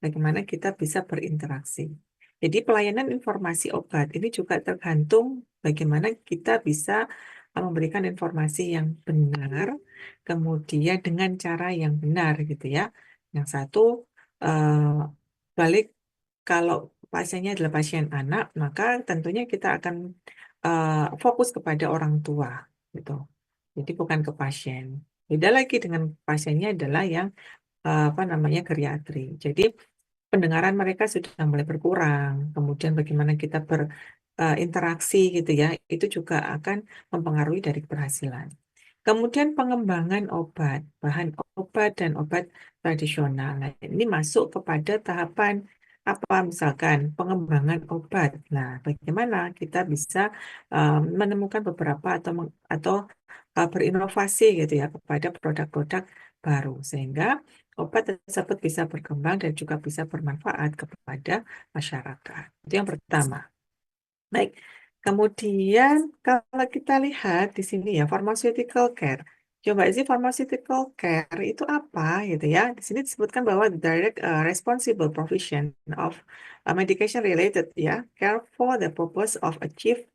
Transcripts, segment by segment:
bagaimana kita bisa berinteraksi. Jadi pelayanan informasi obat ini juga tergantung bagaimana kita bisa memberikan informasi yang benar, kemudian dengan cara yang benar gitu ya. Yang satu, eh, balik kalau pasiennya adalah pasien anak, maka tentunya kita akan fokus kepada orang tua gitu. Jadi bukan ke pasien. Beda lagi dengan pasiennya adalah yang apa namanya geriatri. Jadi pendengaran mereka sudah mulai berkurang. Kemudian bagaimana kita berinteraksi gitu ya, itu juga akan mempengaruhi dari keberhasilan. Kemudian pengembangan obat, bahan obat dan obat tradisional. Nah, ini masuk kepada tahapan apa misalkan pengembangan obat. Nah, bagaimana kita bisa menemukan beberapa atau berinovasi gitu ya kepada produk-produk baru sehingga obat tersebut bisa berkembang dan juga bisa bermanfaat kepada masyarakat. Itu yang pertama. Baik. Kemudian kalau kita lihat di sini ya pharmaceutical care. Coba sih pharmaceutical care itu apa gitu ya. Di sini disebutkan bahwa the direct responsible provision of medication related ya care for the purpose of achieve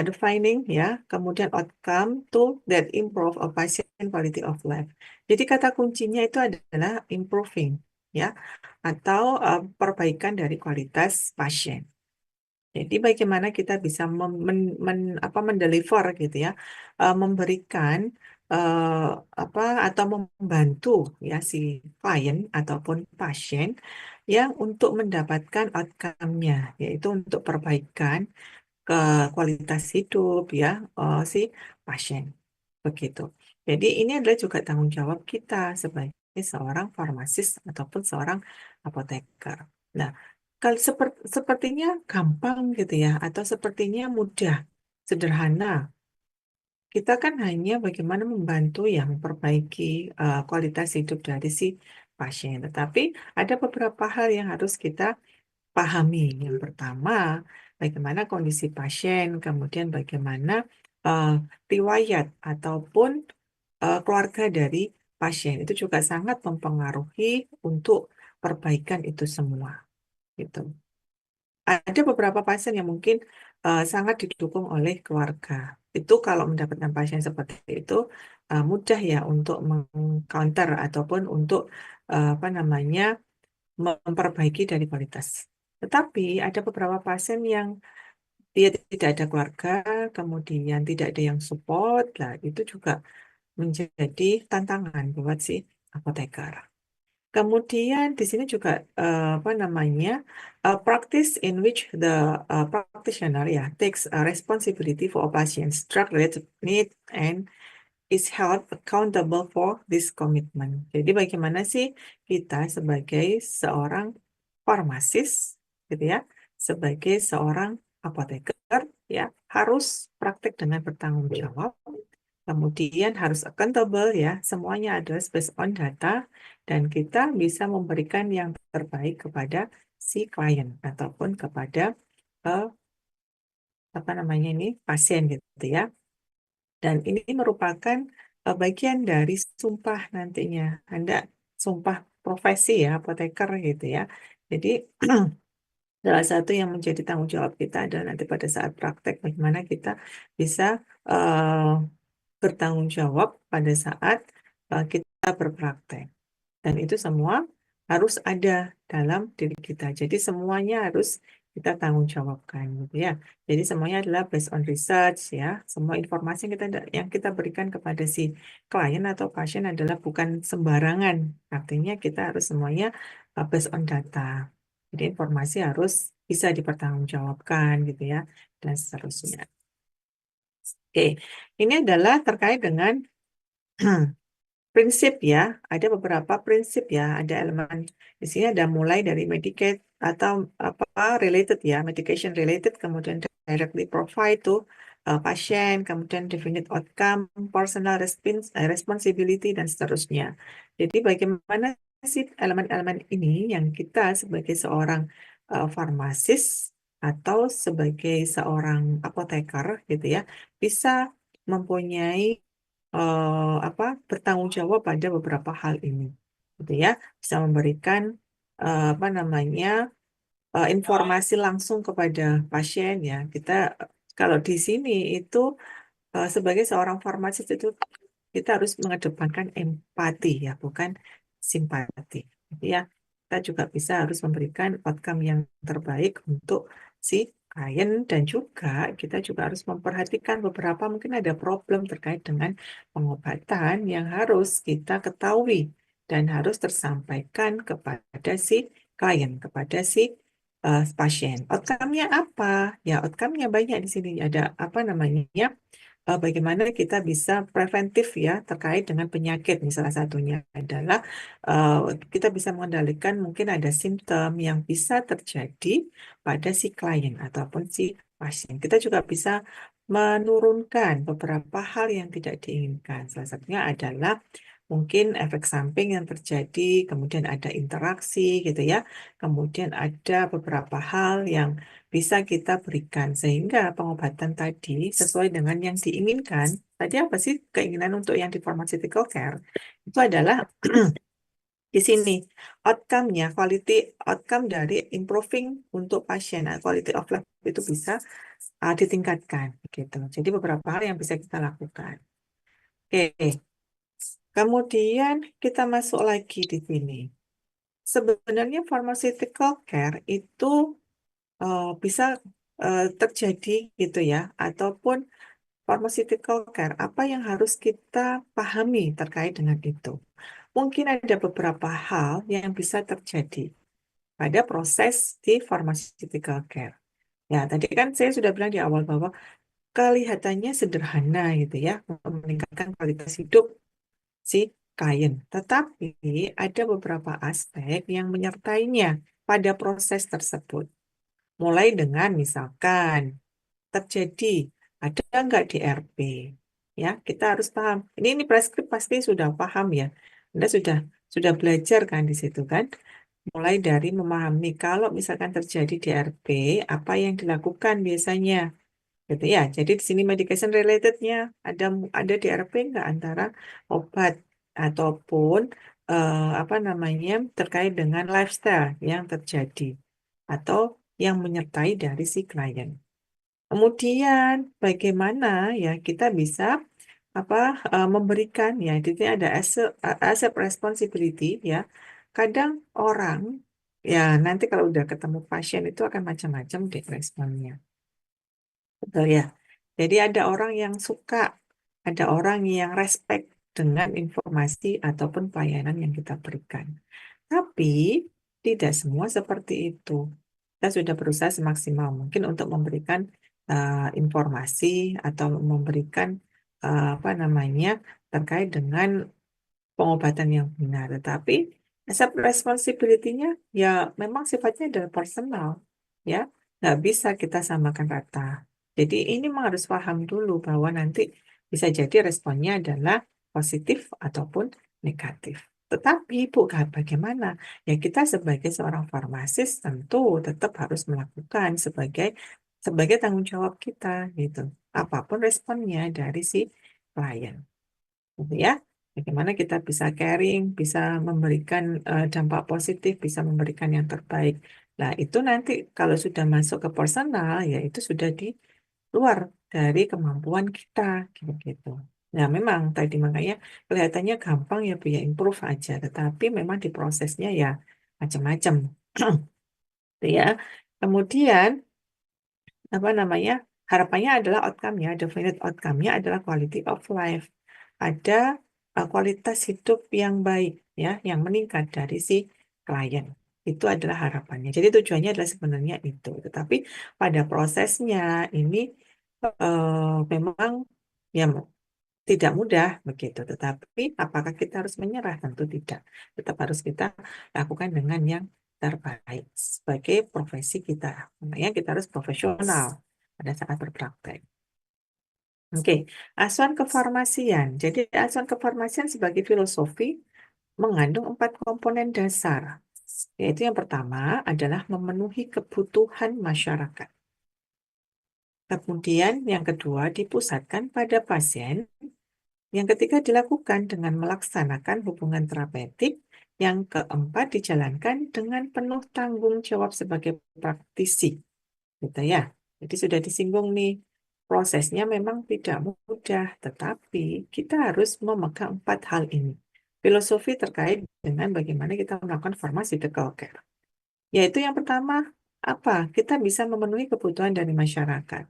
defining ya, kemudian outcome to that improve a patient quality of life. Jadi kata kuncinya itu adalah improving ya atau perbaikan dari kualitas pasien. Jadi bagaimana kita bisa mendeliver gitu ya, memberikan eh, apa atau membantu ya si klien ataupun pasien yang untuk mendapatkan outcome-nya, yaitu untuk perbaikan ke kualitas hidup ya si pasien begitu. Jadi ini adalah juga tanggung jawab kita sebagai seorang farmasis ataupun seorang apoteker. Nah, kalau sepertinya gampang gitu ya atau sepertinya mudah, sederhana. Kita kan hanya bagaimana membantu yang memperbaiki kualitas hidup dari si pasien. Tetapi ada beberapa hal yang harus kita pahami. Yang pertama, bagaimana kondisi pasien, kemudian bagaimana eh, riwayat ataupun keluarga dari pasien itu juga sangat mempengaruhi untuk perbaikan itu semua. Gitu. Ada beberapa pasien yang mungkin sangat didukung oleh keluarga. Itu kalau mendapatkan pasien seperti itu mudah ya untuk mengcounter ataupun untuk apa namanya memperbaiki dari kualitas. Tetapi ada beberapa pasien yang dia tidak ada keluarga, kemudian tidak ada yang support, lah itu juga menjadi tantangan buat si apoteker. Kemudian di sini juga apa namanya practice in which the practitioner ya takes responsibility for a patient's drug-related need and is held accountable for this commitment. Jadi bagaimana sih kita sebagai seorang farmasis gitu ya, sebagai seorang apoteker ya harus praktek dengan bertanggung jawab. Kemudian harus accountable ya, semuanya adalah based on data dan kita bisa memberikan yang terbaik kepada si klien ataupun kepada eh, apa namanya ini pasien gitu ya. Dan ini merupakan bagian dari sumpah nantinya. Anda sumpah profesi ya, apoteker gitu ya. Jadi salah satu yang menjadi tanggung jawab kita adalah nanti pada saat praktek bagaimana kita bisa eh, bertanggung jawab pada saat kita berpraktek. Dan itu semua harus ada dalam diri kita. Jadi semuanya harus kita tanggung jawabkan gitu ya. Jadi semuanya adalah based on research ya. Semua informasi yang kita berikan kepada si klien atau pasien adalah bukan sembarangan. Artinya kita harus semuanya based on data. Jadi informasi harus bisa dipertanggungjawabkan gitu ya dan seterusnya. Oke, ini adalah terkait dengan prinsip ya, ada beberapa prinsip ya, ada elemen di sini ada mulai dari Medicaid atau apa related ya, medication related, kemudian directly provide to pasien, kemudian definite outcome, personal responsibility dan seterusnya. Jadi bagaimana sih elemen-elemen ini yang kita sebagai seorang farmasis atau sebagai seorang apoteker gitu ya bisa mempunyai apa bertanggung jawab pada beberapa hal ini gitu ya bisa memberikan apa namanya informasi langsung kepada pasien ya. Kita kalau di sini itu sebagai seorang farmasis itu kita harus mengedepankan empati ya, bukan simpati. Jadi ya, kita juga bisa harus memberikan outcome yang terbaik untuk si klien dan juga kita juga harus memperhatikan beberapa mungkin ada problem terkait dengan pengobatan yang harus kita ketahui dan harus tersampaikan kepada si klien, kepada si pasien. Outcome-nya apa? Ya, outcome-nya banyak di sini. Ada apa namanya? Bagaimana kita bisa preventif ya terkait dengan penyakit. Nih, salah satunya adalah eh, kita bisa mengendalikan mungkin ada simptom yang bisa terjadi pada si klien ataupun si pasien. Kita juga bisa menurunkan beberapa hal yang tidak diinginkan. Salah satunya adalah mungkin efek samping yang terjadi, kemudian ada interaksi gitu ya, kemudian ada beberapa hal yang bisa kita berikan sehingga pengobatan tadi sesuai dengan yang diinginkan. Tadi apa sih keinginan untuk yang di pharmaceutical care? Itu adalah di sini outcome-nya, quality outcome dari improving untuk pasien, nah, quality of life itu bisa ditingkatkan gitu. Jadi beberapa hal yang bisa kita lakukan. Oke, kemudian kita masuk lagi di sini. Sebenarnya pharmaceutical care itu bisa terjadi gitu ya, ataupun pharmaceutical care, apa yang harus kita pahami terkait dengan itu? Mungkin ada beberapa hal yang bisa terjadi pada proses di pharmaceutical care. Ya, tadi kan saya sudah bilang di awal bahwa kelihatannya sederhana gitu ya, untuk meningkatkan kualitas hidup si klien. Tetapi ada beberapa aspek yang menyertainya pada proses tersebut. Mulai dengan misalkan terjadi ada nggak DRP? Ya, kita harus paham. Ini preskrip pasti sudah paham ya. Anda sudah belajar kan di situ kan? Mulai dari memahami kalau misalkan terjadi DRP, apa yang dilakukan biasanya, gitu ya. Jadi di sini medication relatednya ada DRP nggak antara obat ataupun apa namanya terkait dengan lifestyle yang terjadi atau yang menyertai dari si klien. Kemudian bagaimana ya kita bisa apa memberikan ya di sini ada asset responsibility ya. Kadang orang ya nanti kalau udah ketemu pasien itu akan macam-macam deh responnya. Betul ya. Jadi ada orang yang suka, ada orang yang respect dengan informasi ataupun pelayanan yang kita berikan. Tapi tidak semua seperti itu. Kita sudah berusaha semaksimal mungkin untuk memberikan informasi atau memberikan apa namanya terkait dengan pengobatan yang benar. Tetapi asap responsibility-nya ya memang sifatnya adalah personal, ya nggak bisa kita samakan rata. Jadi ini memang harus paham dulu bahwa nanti bisa jadi responnya adalah positif ataupun negatif. Tetapi bukan bagaimana? Ya kita sebagai seorang farmasis tentu tetap harus melakukan sebagai tanggung jawab kita gitu. Apapun responnya dari si klien gitu ya. Bagaimana kita bisa caring, bisa memberikan dampak positif, bisa memberikan yang terbaik. Nah, itu nanti kalau sudah masuk ke personal, ya itu sudah di luar dari kemampuan kita, gitu-gitu. Nah, memang tadi makanya kelihatannya gampang ya, Bu, ya improve aja. Tetapi memang di prosesnya ya macam-macam. Gitu ya. Kemudian apa namanya harapannya adalah outcome-nya, definite outcome-nya adalah quality of life. Ada kualitas hidup yang baik ya, yang meningkat dari si klien. Itu adalah harapannya. Jadi tujuannya adalah sebenarnya itu. Tetapi pada prosesnya ini memang ya tidak mudah begitu. Tetapi apakah kita harus menyerah? Tentu tidak. Tetap harus kita lakukan dengan yang terbaik sebagai profesi kita. Makanya kita harus profesional pada saat berpraktek. Oke, asuhan kefarmasian. Jadi asuhan kefarmasian sebagai filosofi mengandung 4 komponen dasar. Yaitu yang pertama adalah memenuhi kebutuhan masyarakat. Kemudian yang kedua dipusatkan pada pasien. Yang ketiga dilakukan dengan melaksanakan hubungan terapeutik. Yang keempat, dijalankan dengan penuh tanggung jawab sebagai praktisi, gitu ya. Jadi sudah disinggung nih, prosesnya memang tidak mudah, tetapi kita harus memegang empat hal ini. Filosofi terkait dengan bagaimana kita melakukan pharmaceutical care. Yaitu yang pertama, apa? Kita bisa memenuhi kebutuhan dari masyarakat.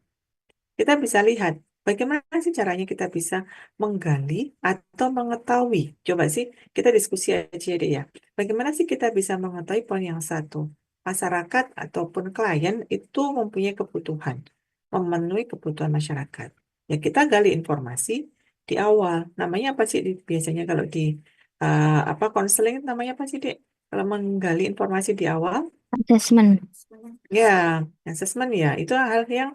Kita bisa lihat bagaimana sih caranya kita bisa menggali atau mengetahui. Coba sih kita diskusi aja deh ya. Bagaimana sih kita bisa mengetahui poin yang satu? Masyarakat ataupun klien itu mempunyai kebutuhan, memenuhi kebutuhan masyarakat. Ya kita gali informasi di awal. Namanya apa sih biasanya kalau di apa konseling namanya apa sih Dek? Kalau menggali informasi di awal? Assessment. Ya, asesmen ya. Itu hal yang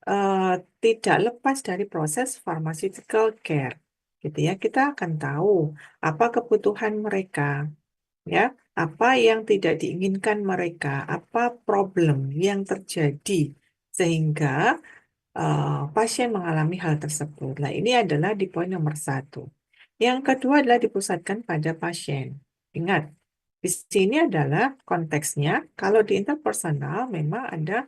eh, tidak lepas dari proses pharmaceutical care. Gitu ya, kita akan tahu apa kebutuhan mereka, ya, apa yang tidak diinginkan mereka, apa problem yang terjadi sehingga pasien mengalami hal tersebut. Nah, ini adalah di poin nomor satu. Yang kedua adalah dipusatkan pada pasien. Ingat, di sini adalah konteksnya, kalau di interpersonal memang ada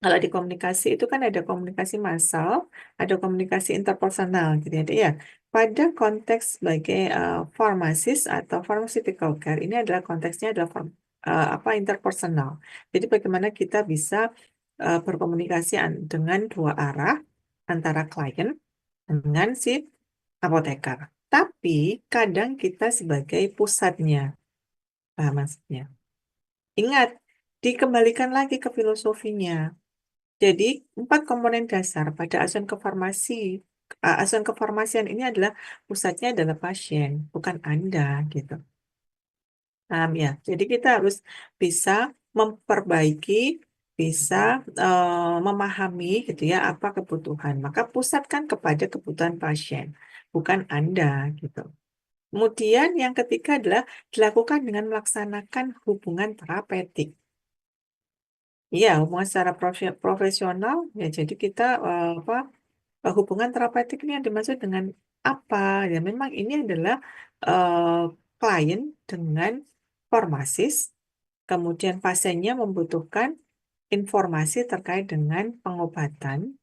kalau di komunikasi itu kan ada komunikasi massal, ada komunikasi interpersonal gitu ya. Dek, ya. Pada konteks sebagai farmasis atau pharmaceutical care ini adalah konteksnya adalah apa interpersonal. Jadi bagaimana kita bisa berkomunikasi dengan dua arah antara klien dengan si apoteker. Tapi kadang kita sebagai pusatnya, paham maksudnya. Ingat, dikembalikan lagi ke filosofinya. Jadi, empat komponen dasar pada asuhan kefarmasi, asuhan kefarmasian ini adalah pusatnya adalah pasien, bukan Anda, gitu. Paham ya? Jadi kita harus bisa memperbaiki, bisa memahami gitu ya apa kebutuhan. Maka pusatkan kepada kebutuhan pasien, bukan Anda, gitu. Kemudian yang ketiga adalah dilakukan dengan melaksanakan hubungan terapeutik. Iya, hubungan secara profesional, ya jadi kita apa hubungan terapeutik ini yang dimaksud dengan apa? Ya, memang ini adalah klien dengan farmasis, kemudian pasiennya membutuhkan informasi terkait dengan pengobatan,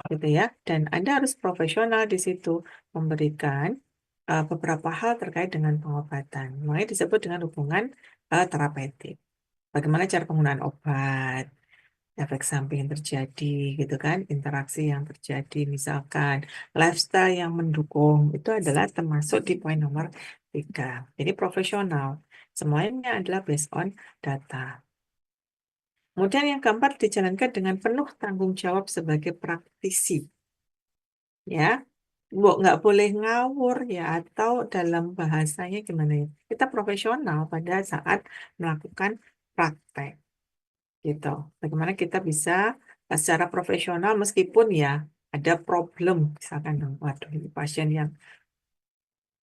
gitu ya. Dan Anda harus profesional di situ memberikan beberapa hal terkait dengan pengobatan. Makanya disebut dengan hubungan terapeutik. Bagaimana cara penggunaan obat, efek samping yang terjadi gitu kan, interaksi yang terjadi, misalkan lifestyle yang mendukung, itu adalah termasuk di poin nomor 3. Jadi profesional, semuanya adalah based on data. Kemudian yang keempat dijalankan dengan penuh tanggung jawab sebagai praktisi, ya. Nggak boleh ngawur ya, atau dalam bahasanya gimana ya, kita profesional pada saat melakukan praktek. Gitu. Bagaimana kita bisa secara profesional meskipun ya ada problem, misalkan, waduh ini pasien yang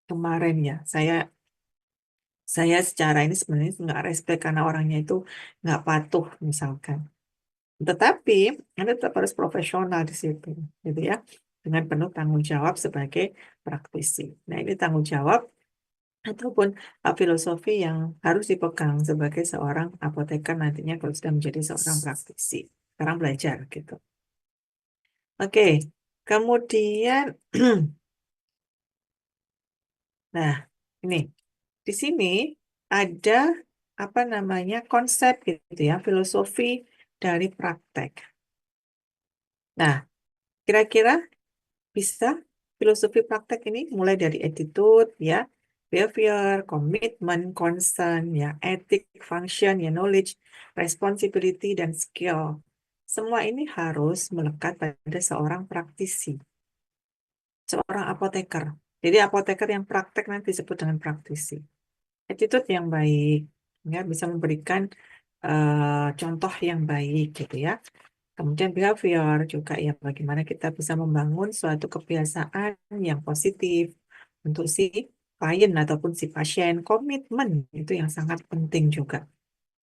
kemarin ya, saya secara ini sebenarnya nggak respect karena orangnya itu nggak patuh misalkan. Tetapi Anda tetap harus profesional di situ, gitu ya, dengan penuh tanggung jawab sebagai praktisi. Nah ini tanggung jawab ataupun filosofi yang harus dipegang sebagai seorang apoteker nantinya kalau sudah menjadi seorang praktisi. Sekarang belajar gitu. Oke, kemudian, nah ini di sini ada apa namanya konsep gitu ya, filosofi dari praktek. Nah, kira-kira bisa filosofi praktek ini mulai dari attitude ya, behavior, komitmen, concern ya, etik, function ya, knowledge, responsibility dan skill. Semua ini harus melekat pada seorang praktisi, seorang apoteker. Jadi apoteker yang praktek nanti disebut dengan praktisi. Attitude yang baik, ya bisa memberikan contoh yang baik gitu ya. Kemudian behavior juga ya bagaimana kita bisa membangun suatu kebiasaan yang positif untuk si klien ataupun si pasien. Komitmen itu yang sangat penting juga.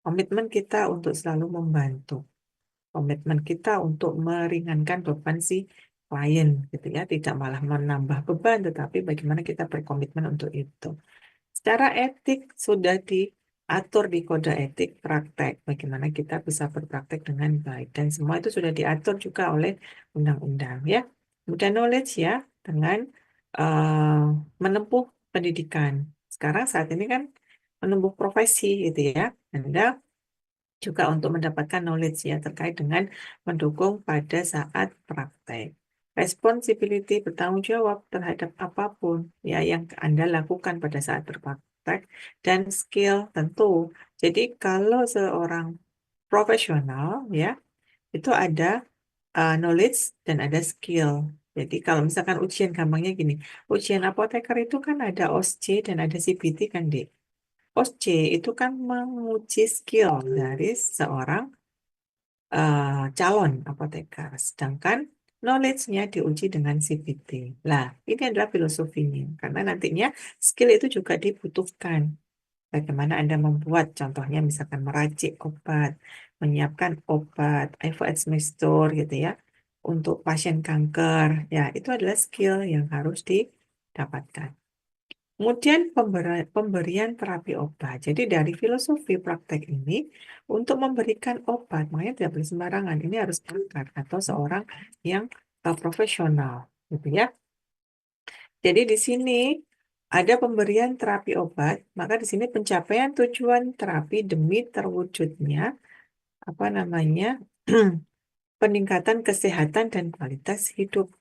Komitmen kita untuk selalu membantu. Komitmen kita untuk meringankan beban si klien gitu ya, tidak malah menambah beban, tetapi bagaimana kita berkomitmen untuk itu. Secara etik sudah diatur di kode etik praktek, bagaimana kita bisa berpraktek dengan baik. Dan semua itu sudah diatur juga oleh undang-undang ya. Kemudian knowledge ya, dengan menempuh pendidikan. Sekarang saat ini kan menempuh profesi gitu ya. Anda juga untuk mendapatkan knowledge ya terkait dengan mendukung pada saat praktek. Responsibility bertanggung jawab terhadap apapun ya yang Anda lakukan pada saat berpraktek dan skill tentu. Jadi kalau seorang profesional ya itu ada knowledge dan ada skill. Jadi kalau misalkan ujian gampangnya gini, ujian apoteker itu kan ada OSCE dan ada CBT kan, Dek. OSCE itu kan menguji skill dari seorang calon apoteker, sedangkan knowledge-nya diuji dengan CBT. Lah, ini adalah filosofinya, karena nantinya skill itu juga dibutuhkan. Bagaimana Anda membuat, contohnya misalkan meracik obat, menyiapkan obat, IV mixture gitu ya, untuk pasien kanker. Ya, itu adalah skill yang harus didapatkan. Kemudian pemberian terapi obat. Jadi dari filosofi praktek ini, untuk memberikan obat, makanya tidak boleh sembarangan. Ini harus pakar atau seorang yang profesional, gitu ya. Jadi di sini ada pemberian terapi obat, maka di sini pencapaian tujuan terapi demi terwujudnya apa namanya peningkatan kesehatan dan kualitas hidup.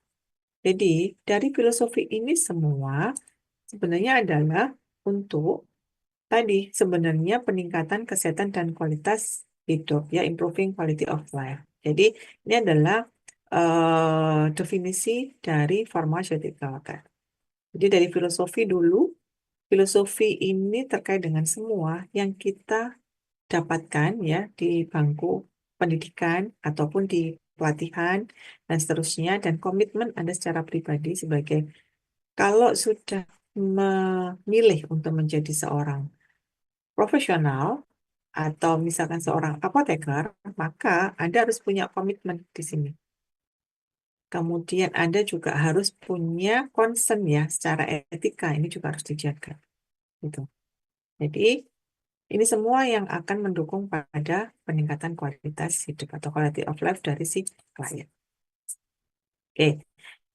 Jadi dari filosofi ini semua sebenarnya adalah untuk tadi sebenarnya peningkatan kesehatan dan kualitas hidup ya improving quality of life. Jadi ini adalah definisi dari pharmaceutical kan. Jadi dari filosofi dulu, filosofi ini terkait dengan semua yang kita dapatkan ya di bangku pendidikan ataupun di pelatihan dan seterusnya dan komitmen Anda secara pribadi sebagai kalau sudah memilih untuk menjadi seorang profesional atau misalkan seorang apoteker, maka Anda harus punya komitmen di sini. Kemudian Anda juga harus punya concern ya secara etika, ini juga harus dijaga. Gitu. Jadi ini semua yang akan mendukung pada peningkatan kualitas hidup atau quality of life dari si klien. Oke,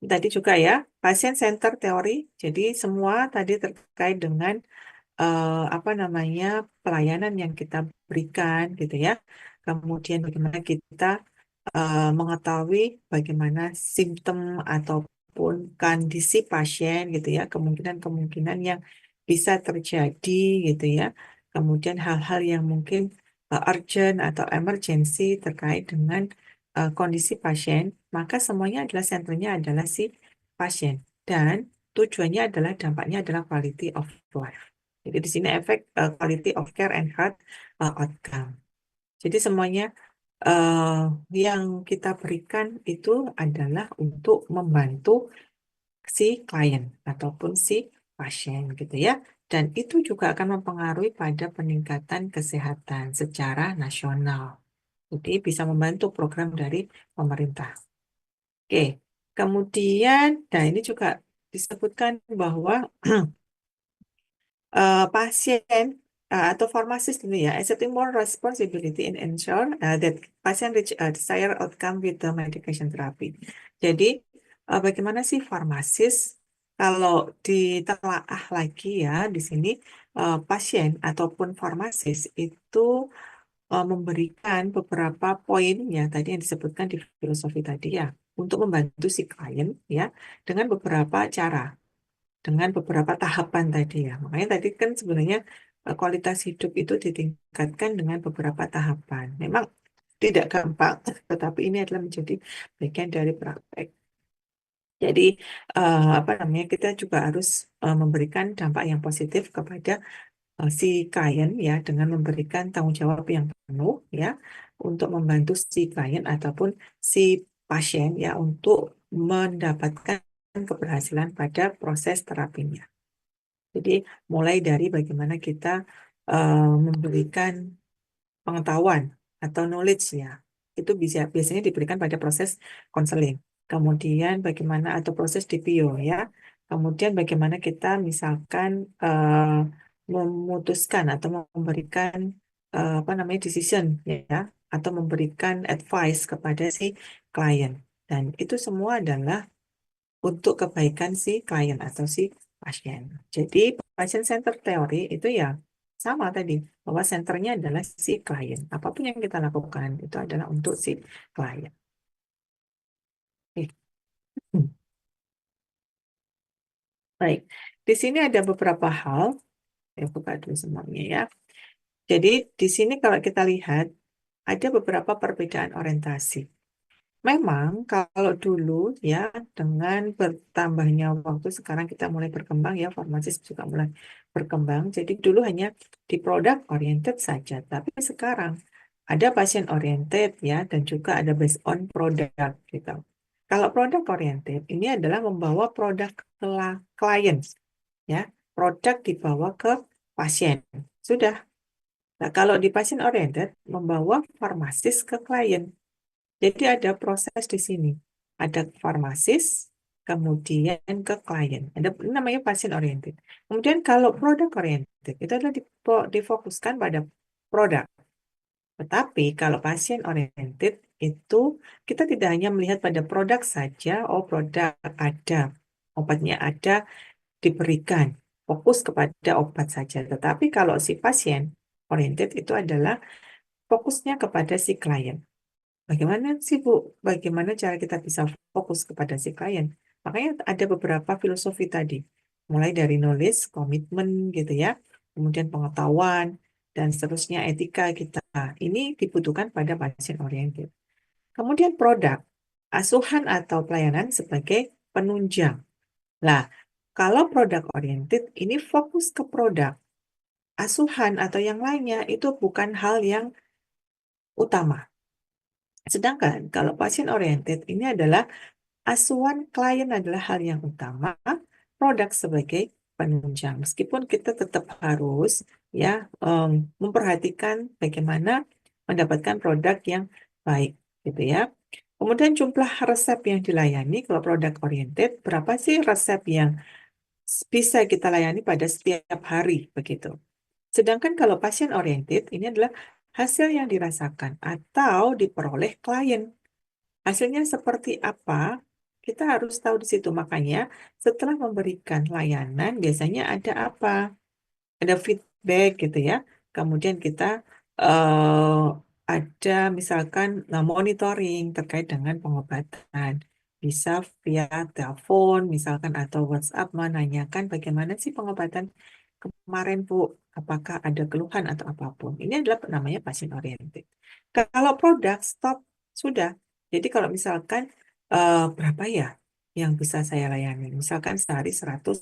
tadi juga ya, pasien center teori. Jadi semua tadi terkait dengan apa namanya pelayanan yang kita berikan gitu ya. Kemudian bagaimana kita mengetahui bagaimana simptom ataupun kondisi pasien gitu ya, kemungkinan-kemungkinan yang bisa terjadi gitu ya. Kemudian hal-hal yang mungkin urgent atau emergency terkait dengan kondisi pasien, maka semuanya adalah senternya adalah si pasien dan tujuannya adalah dampaknya adalah quality of life. Jadi di sini efek quality of care and health outcome. Jadi semuanya eh, yang kita berikan itu adalah untuk membantu si klien ataupun si pasien gitu ya. Dan itu juga akan mempengaruhi pada peningkatan kesehatan secara nasional. Jadi bisa membantu program dari pemerintah. Oke, kemudian, nah ini juga disebutkan bahwa pasien atau farmasis gitu ya, accepting more responsibility and ensure that patient reach a desired outcome with the medication therapy. Jadi bagaimana sih farmasis kalau ditelaah lagi ya di sini pasien ataupun farmasis itu memberikan beberapa poin ya tadi yang disebutkan di filosofi tadi ya untuk membantu si klien ya dengan beberapa cara dengan beberapa tahapan tadi ya. Makanya tadi kan sebenarnya kualitas hidup itu ditingkatkan dengan beberapa tahapan. Memang tidak gampang, tetapi ini adalah menjadi bagian dari praktek. Jadi apa namanya kita juga harus memberikan dampak yang positif kepada si klien ya dengan memberikan tanggung jawab yang penuh ya untuk membantu si klien ataupun si pasien ya untuk mendapatkan keberhasilan pada proses terapinya. Jadi mulai dari bagaimana kita memberikan pengetahuan atau knowledge ya, itu bisa biasanya diberikan pada proses konseling. Kemudian bagaimana atau proses DPO ya. Kemudian bagaimana kita misalkan memutuskan atau memberikan apa namanya decision ya, atau memberikan advice kepada si klien. Dan itu semua adalah untuk kebaikan si klien atau si pasien. Jadi patient center teori itu ya sama tadi, bahwa senternya adalah si klien. Apapun yang kita lakukan itu adalah untuk si klien. Oke. Hmm. Baik, di sini ada beberapa hal, ya buka dulu semuanya ya. Jadi di sini kalau kita lihat ada beberapa perbedaan orientasi. Memang kalau dulu ya, dengan bertambahnya waktu sekarang kita mulai berkembang ya, farmasis juga mulai berkembang. Jadi dulu hanya di produk oriented saja, tapi sekarang ada pasien oriented ya, dan juga ada based on product gitu. Kalau produk oriented ini adalah membawa produk ke klien ya, produk dibawa ke pasien. Sudah. Nah, kalau di pasien oriented membawa farmasis ke klien. Jadi ada proses di sini. Ada farmasis, kemudian ke klien. Ada namanya pasien oriented. Kemudian kalau produk oriented, itu adalah difokuskan pada produk. Tetapi kalau pasien oriented, itu kita tidak hanya melihat pada produk saja, oh produk ada, obatnya ada, diberikan. Fokus kepada obat saja. Tetapi kalau si pasien oriented itu adalah fokusnya kepada si klien. Bagaimana sih Bu? Bagaimana cara kita bisa fokus kepada si klien? Makanya ada beberapa filosofi tadi, mulai dari knowledge, komitmen gitu ya, kemudian pengetahuan, dan seterusnya etika kita. Ini dibutuhkan pada pasien oriented. Kemudian produk, asuhan atau pelayanan sebagai penunjang. Lah, kalau produk oriented ini fokus ke produk, asuhan atau yang lainnya itu bukan hal yang utama. Sedangkan kalau pasien oriented ini adalah asuhan klien adalah hal yang utama, produk sebagai penunjang. Meskipun kita tetap harus ya memperhatikan bagaimana mendapatkan produk yang baik, gitu ya. Kemudian jumlah resep yang dilayani kalau produk oriented, berapa sih resep yang bisa kita layani pada setiap hari begitu. Sedangkan kalau pasien oriented ini adalah hasil yang dirasakan atau diperoleh klien. Hasilnya seperti apa? Kita harus tahu di situ. Makanya setelah memberikan layanan biasanya ada apa? Ada feedback gitu ya. Kemudian kita ada misalkan monitoring terkait dengan pengobatan. Bisa via telepon misalkan atau WhatsApp menanyakan bagaimana sih pengobatan kemarin Bu, apakah ada keluhan atau apapun. Ini adalah namanya pasien oriented. Kalau produk stop sudah. Jadi kalau misalkan berapa ya yang bisa saya layani? Misalkan sehari 100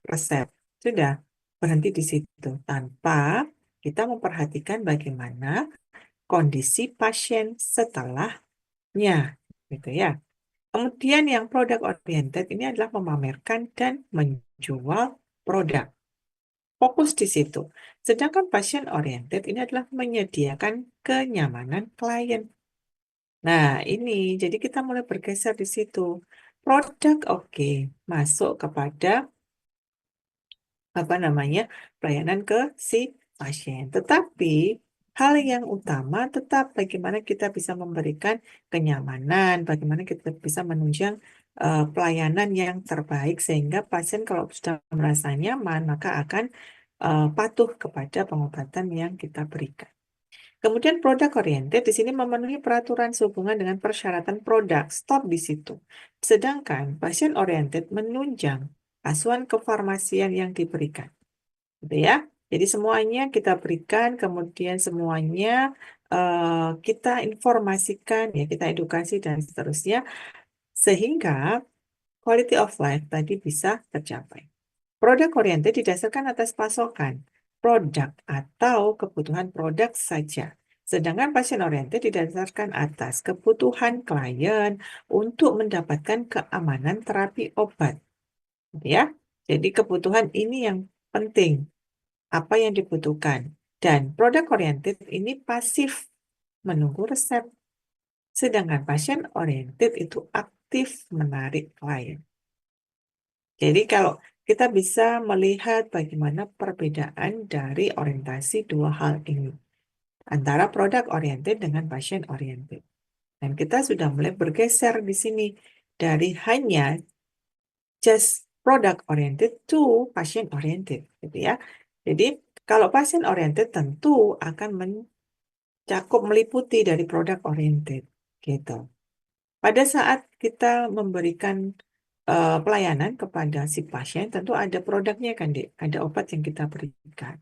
resep. Sudah berhenti di situ tanpa kita memperhatikan bagaimana kondisi pasien setelahnya, gitu ya. Kemudian yang produk oriented ini adalah memamerkan dan menjual produk. Fokus di situ. Sedangkan pasien oriented ini adalah menyediakan kenyamanan klien. Nah, ini jadi kita mulai bergeser di situ. Produk oke, masuk kepada apa namanya pelayanan ke si pasien. Tetapi hal yang utama tetap bagaimana kita bisa memberikan kenyamanan, bagaimana kita bisa menunjang pelayanan yang terbaik sehingga pasien kalau sudah merasa nyaman maka akan patuh kepada pengobatan yang kita berikan. Kemudian produk oriented di sini memenuhi peraturan sehubungan dengan persyaratan produk. Stop di situ. Sedangkan pasien oriented menunjang asuhan kefarmasian yang diberikan. Gitu ya. Jadi semuanya kita berikan, kemudian semuanya kita informasikan, ya kita edukasi dan seterusnya, sehingga quality of life tadi bisa tercapai. Produk oriented didasarkan atas pasokan produk atau kebutuhan produk saja. Sedangkan pasien oriented didasarkan atas kebutuhan klien untuk mendapatkan keamanan terapi obat. Gitu ya. Jadi kebutuhan ini yang penting, apa yang dibutuhkan. Dan produk oriented ini pasif menunggu resep. Sedangkan pasien oriented itu aktif menarik klien. Jadi kalau kita bisa melihat bagaimana perbedaan dari orientasi dua hal ini, antara product oriented dengan passion oriented. Dan kita sudah mulai bergeser di sini dari hanya just product oriented to passion oriented, gitu ya. Jadi kalau passion oriented tentu akan mencakup meliputi dari product oriented, gitu. Pada saat kita memberikan pelayanan kepada si pasien, tentu ada produknya kan, Dek? Ada obat yang kita berikan.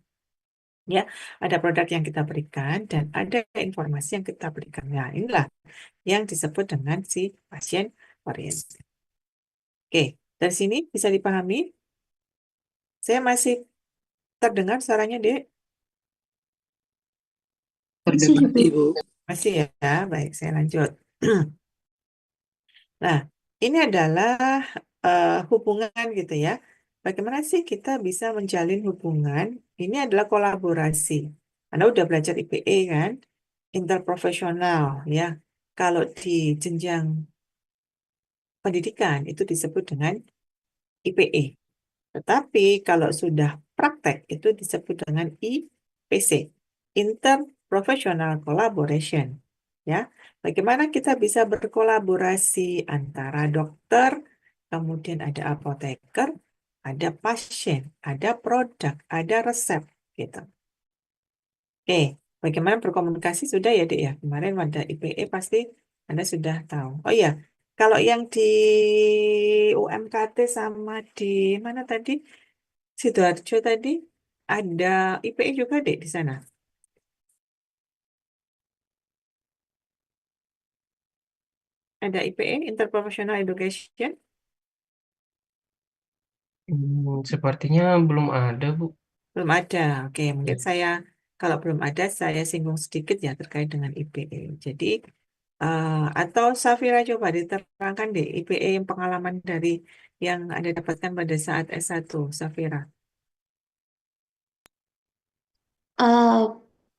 Ya, ada produk yang kita berikan dan ada informasi yang kita berikan. Nah, inilah yang disebut dengan si pasien oriented. Oke, dari sini bisa dipahami? Saya masih terdengar suaranya, Dek? Masih Terdengar, Bu. Ibu. Masih ya? Baik, saya lanjut. Nah, ini adalah hubungan gitu ya. Bagaimana sih kita bisa menjalin hubungan? Ini adalah kolaborasi. Anda udah belajar IPE kan? Interprofesional ya. Kalau di jenjang pendidikan itu disebut dengan IPE. Tetapi kalau sudah praktek itu disebut dengan IPC, Interprofessional Collaboration. Ya, bagaimana kita bisa berkolaborasi antara dokter, kemudian ada apoteker, ada pasien, ada produk, ada resep, gitu. Oke, bagaimana berkomunikasi sudah ya, Dek ya. Kemarin pada IPE pasti Anda sudah tahu. Oh iya, kalau yang di UMKT sama di mana tadi? Sidoarjo tadi ada IPE juga deh di sana. Ada IPE, Interprofessional Education. Sepertinya belum ada, Bu. Belum ada. Oke, mungkin saya, kalau belum ada, saya singgung sedikit ya terkait dengan IPE. Jadi, atau Safira coba diterangkan deh IPE yang pengalaman dari yang Anda dapatkan pada saat S1, Safira. eh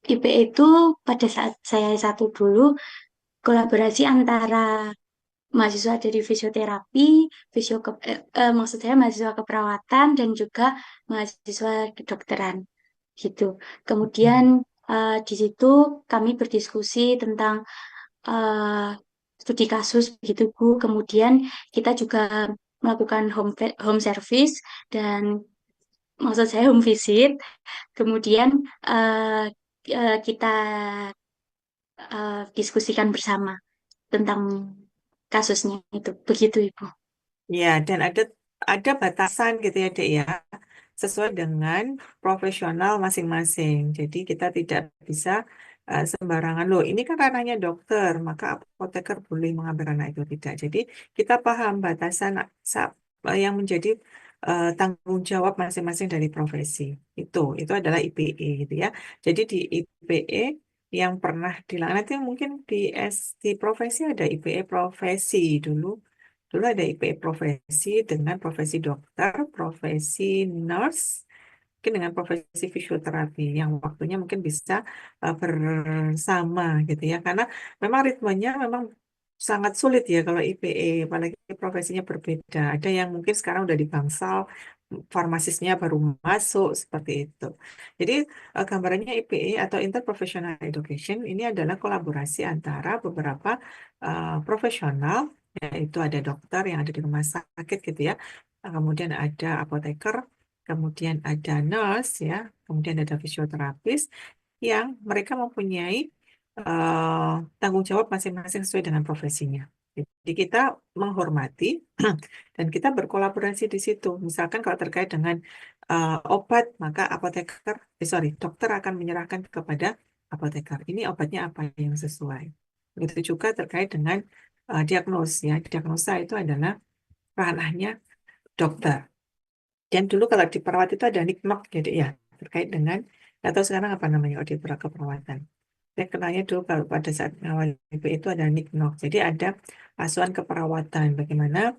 IP itu pada saat saya satu dulu kolaborasi antara mahasiswa dari fisioterapi, maksud saya mahasiswa keperawatan dan juga mahasiswa kedokteran gitu. Kemudian di situ kami berdiskusi tentang eh, studi kasus begitu Bu. Kemudian kita juga melakukan home service dan maksud saya home visit. Kemudian eh, kita diskusikan bersama tentang kasusnya itu. Begitu, Ibu. Ya, dan ada batasan gitu ya, Dek ya, sesuai dengan profesional masing-masing. Jadi kita tidak bisa sembarangan loh. Ini kan ranahnya dokter, maka apoteker boleh mengambil ranah itu tidak. Jadi kita paham batasan yang menjadi tanggung jawab masing-masing dari profesi. Itu adalah IPE gitu ya. Jadi di IPE yang pernah dilakukan nanti mungkin di profesi ada IPE profesi dulu. Dulu ada IPE profesi dengan profesi dokter, profesi nurse, mungkin dengan profesi fisioterapi yang waktunya mungkin bisa bersama gitu ya. Karena memang ritmenya memang sangat sulit ya kalau IPE, apalagi profesinya berbeda. Ada yang mungkin sekarang udah di Bangsal, farmasisnya baru masuk seperti itu. Jadi gambarannya IPE atau Interprofessional Education ini adalah kolaborasi antara beberapa profesional, yaitu ada dokter yang ada di rumah sakit gitu ya, kemudian ada apoteker, kemudian ada nurse ya, kemudian ada fisioterapis yang mereka mempunyai tanggung jawab masing-masing sesuai dengan profesinya. Jadi kita menghormati dan kita berkolaborasi di situ. Misalkan kalau terkait dengan obat, maka dokter akan menyerahkan kepada apoteker. Ini obatnya apa yang sesuai. Begitu juga terkait dengan ya. Diagnosa itu adalah ranahnya dokter. Dan dulu kalau di perawat itu ada nikmat gitu ya, terkait dengan, atau sekarang apa namanya, di keperawatan. Saya kenalnya dulu kalau pada saat awal ibu itu ada nikmat. Jadi ada asuhan keperawatan. Bagaimana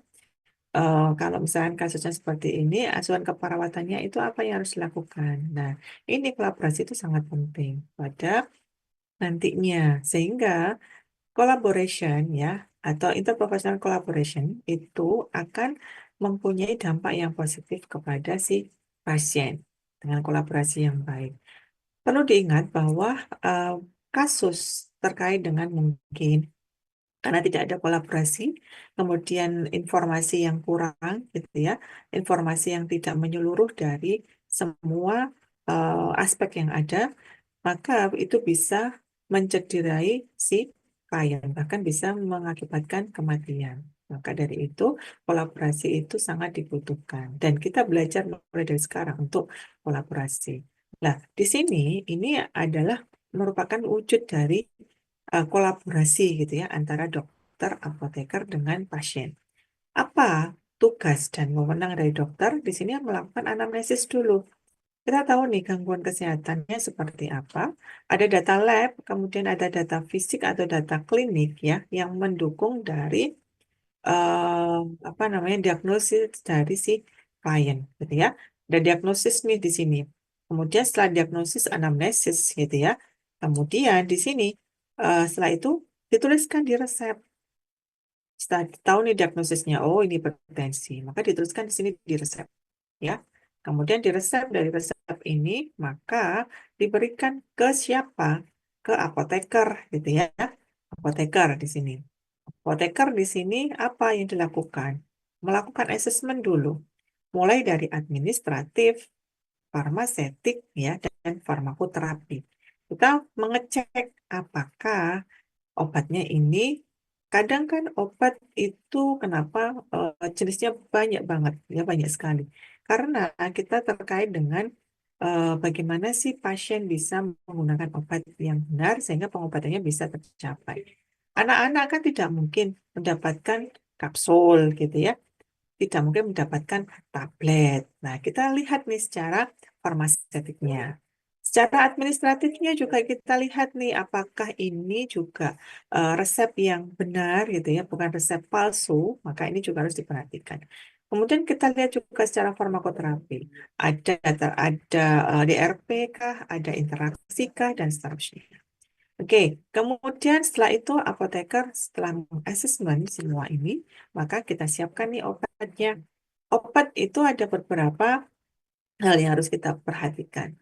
kalau misalnya kasusnya seperti ini, asuhan keperawatannya itu apa yang harus dilakukan. Nah, ini kolaborasi itu sangat penting pada nantinya. Sehingga collaboration ya, atau interprofessional collaboration itu akan mempunyai dampak yang positif kepada si pasien dengan kolaborasi yang baik. Perlu diingat bahwa kasus terkait dengan mungkin karena tidak ada kolaborasi, kemudian informasi yang kurang, gitu ya, informasi yang tidak menyeluruh dari semua aspek yang ada, maka itu bisa mencederai si klien, bahkan bisa mengakibatkan kematian. Maka dari itu, kolaborasi itu sangat dibutuhkan. Dan kita belajar mulai dari sekarang untuk kolaborasi. Nah, di sini ini adalah merupakan wujud dari kolaborasi gitu ya antara dokter, apoteker dengan pasien. Apa tugas dan wewenang dari dokter? Di sini melakukan anamnesis dulu. Kita tahu nih gangguan kesehatannya seperti apa. Ada data lab, kemudian ada data fisik atau data klinik ya yang mendukung dari eh, apa namanya diagnosis dari si klien gitu ya. Ada diagnosis nih di sini. Kemudian setelah diagnosis anamnesis gitu ya. Kemudian di sini setelah itu dituliskan di resep. Setelah tahu nih diagnosisnya, oh ini hipertensi, maka dituliskan di sini di resep ya. Kemudian di resep dari resep ini maka diberikan ke siapa? Ke apoteker gitu ya. Apoteker di sini. Apoteker di sini apa yang dilakukan? Melakukan asesmen dulu, mulai dari administratif, farmasetik ya dan farmakoterapi. Kita mengecek apakah obatnya ini, kadang kan obat itu kenapa jenisnya banyak banget, ya banyak sekali. Karena kita terkait dengan bagaimana sih pasien bisa menggunakan obat yang benar sehingga pengobatannya bisa tercapai. Anak-anak kan tidak mungkin mendapatkan kapsul gitu ya, tidak mungkin mendapatkan tablet. Nah, kita lihat nih secara farmasetiknya. Secara administratifnya juga kita lihat nih apakah ini juga resep yang benar gitu ya, bukan resep palsu, maka ini juga harus diperhatikan. Kemudian kita lihat juga secara farmakoterapi. Ada DRP kah, ada interaksi kah, dan seterusnya. Oke, kemudian setelah itu apoteker setelah asesmen semua ini, maka kita siapkan nih obatnya. Obat itu ada beberapa hal yang harus kita perhatikan.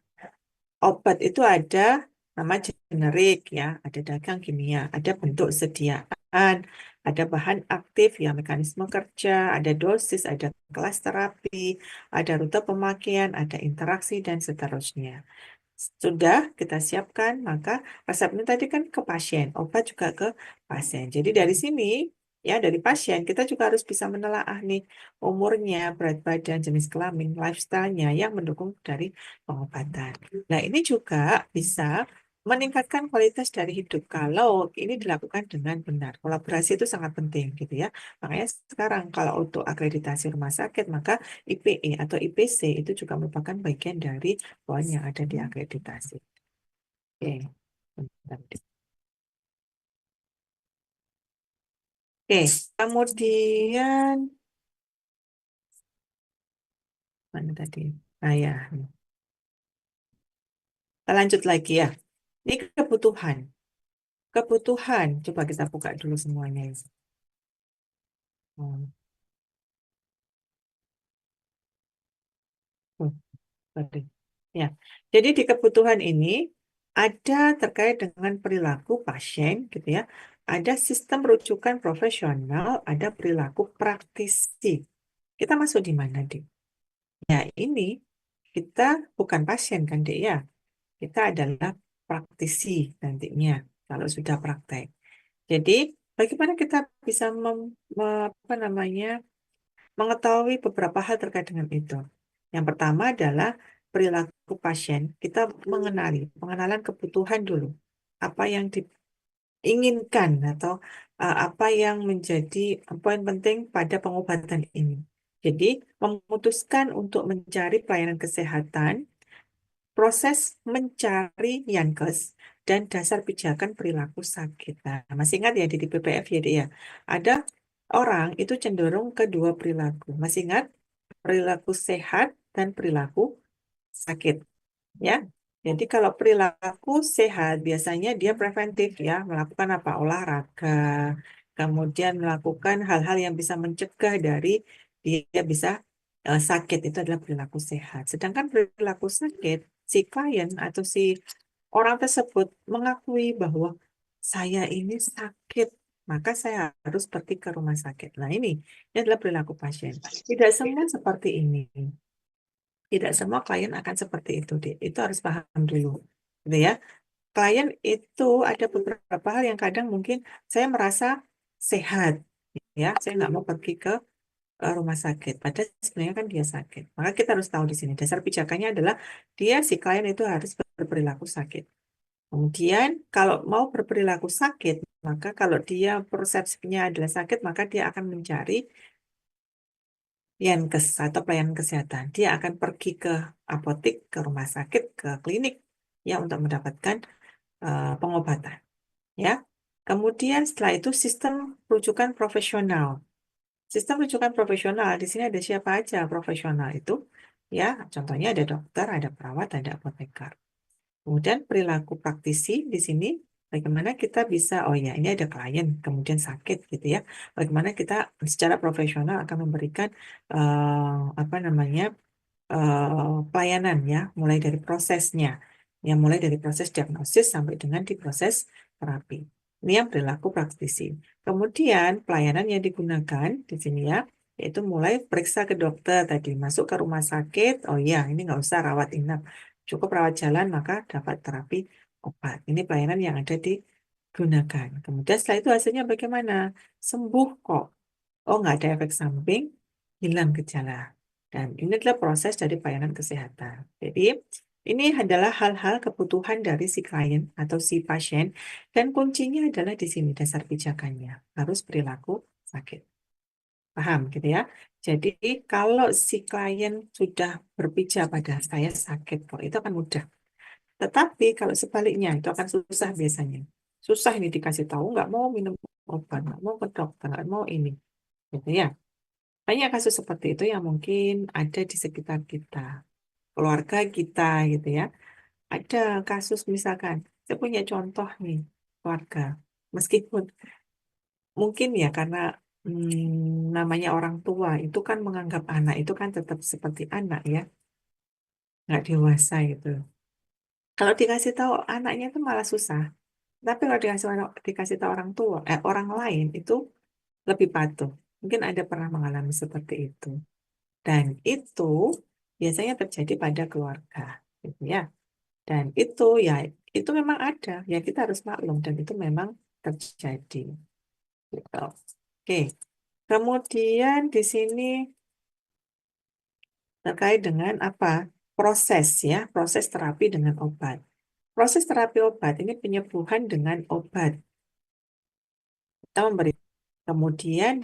Obat itu ada nama generik ya, ada dagang kimia, ada bentuk sediaan, ada bahan aktif ya, mekanisme kerja, ada dosis, ada kelas terapi, ada rute pemakaian, ada interaksi dan seterusnya. Sudah kita siapkan, maka resepnya tadi kan ke pasien, obat juga ke pasien. Jadi dari sini, ya dari pasien, kita juga harus bisa menelaah nih umurnya, berat badan, jenis kelamin, lifestyle-nya yang mendukung dari pengobatan. Nah ini juga bisa meningkatkan kualitas dari hidup kalau ini dilakukan dengan benar. Kolaborasi itu sangat penting gitu ya. Makanya sekarang kalau untuk akreditasi rumah sakit, maka IPE atau IPC itu juga merupakan bagian dari poin yang ada di akreditasi. Oke, bentar. Oke, kemudian mana tadi? Nah ya, kita lanjut lagi ya. Ini kebutuhan. Kebutuhan. Coba kita buka dulu semuanya. Oh, oh, tadi. Ya, jadi di kebutuhan ini ada terkait dengan perilaku pasien, gitu ya. Ada sistem rujukan profesional, ada perilaku praktisi. Kita masuk di mana, Dik? Ya, ini kita bukan pasien kan, Dek ya. Kita adalah praktisi nantinya kalau sudah praktek. Jadi, bagaimana kita bisa apa namanya, mengetahui beberapa hal terkait dengan itu. Yang pertama adalah perilaku pasien. Kita pengenalan kebutuhan dulu. Apa yang diinginkan atau apa yang menjadi poin penting pada pengobatan ini. Jadi, memutuskan untuk mencari pelayanan kesehatan, proses mencari Yankes, dan dasar pijakan perilaku sakit. Nah, masih ingat ya di PPF ya, Dek, ya? Ada orang itu cenderung ke dua perilaku. Masih ingat? Perilaku sehat dan perilaku sakit. Ya, jadi kalau perilaku sehat biasanya dia preventif ya, melakukan apa? Olahraga, kemudian melakukan hal-hal yang bisa mencegah dari dia bisa sakit, itu adalah perilaku sehat. Sedangkan perilaku sakit, si klien atau si orang tersebut mengakui bahwa saya ini sakit, maka saya harus pergi ke rumah sakit. Nah, ini adalah perilaku pasien. Tidak semua seperti ini. Tidak semua klien akan seperti itu, Dek. Itu harus paham dulu. Gitu ya. Klien itu ada beberapa hal yang kadang mungkin saya merasa sehat, ya. Saya nggak mau pergi ke rumah sakit. Padahal sebenarnya kan dia sakit. Maka kita harus tahu di sini. Dasar pijakannya adalah dia si klien itu harus berperilaku sakit. Kemudian kalau mau berperilaku sakit, maka kalau dia persepsinya adalah sakit, maka dia akan mencari Yankes atau pelayanan kesehatan. Dia akan pergi ke apotik, ke rumah sakit, ke klinik ya untuk mendapatkan pengobatan. Ya. Kemudian setelah itu sistem rujukan profesional. Sistem rujukan profesional di sini ada siapa aja profesional itu? Ya, contohnya ada dokter, ada perawat, ada apoteker. Kemudian perilaku praktisi di sini, bagaimana kita bisa, oh ya ini ada klien, kemudian sakit gitu ya. Bagaimana kita secara profesional akan memberikan apa namanya pelayanan ya, mulai dari prosesnya, ya mulai dari proses diagnosis sampai dengan di proses terapi. Ini yang perilaku praktisi. Kemudian pelayanan yang digunakan di sini ya, yaitu mulai periksa ke dokter tadi, masuk ke rumah sakit, oh iya ini nggak usah rawat inap, cukup rawat jalan maka dapat terapi obat. Ini pelayanan yang ada digunakan. Kemudian setelah itu hasilnya bagaimana? Sembuh kok. Oh, nggak ada efek samping, hilang gejala. Dan ini adalah proses dari pelayanan kesehatan. Jadi, ini adalah hal-hal kebutuhan dari si klien atau si pasien, dan kuncinya adalah di sini dasar pijakannya. Harus perilaku sakit. Paham gitu ya? Jadi, kalau si klien sudah berpijak pada saya sakit kok, itu akan mudah. Tetapi kalau sebaliknya, itu akan susah biasanya. Susah ini dikasih tahu, nggak mau minum obat, nggak mau ke dokter, nggak mau ini. Gitu ya. Banyak kasus seperti itu yang mungkin ada di sekitar kita, keluarga kita gitu ya. Ada kasus misalkan, saya punya contoh nih, keluarga. Meskipun mungkin ya karena namanya orang tua itu kan menganggap anak itu kan tetap seperti anak ya, nggak dewasa gitu. Kalau dikasih tahu anaknya itu malah susah. Tapi kalau dikasih tahu orang tua, orang lain itu lebih patuh. Mungkin ada pernah mengalami seperti itu. Dan itu biasanya terjadi pada keluarga, gitu ya. Dan itu ya, itu memang ada. Ya kita harus maklum dan itu memang terjadi. Gitu. Oke. Kemudian di sini terkait dengan apa? Proses ya, proses terapi dengan obat. Proses terapi obat ini penyembuhan dengan obat. Kita memberi. Kemudian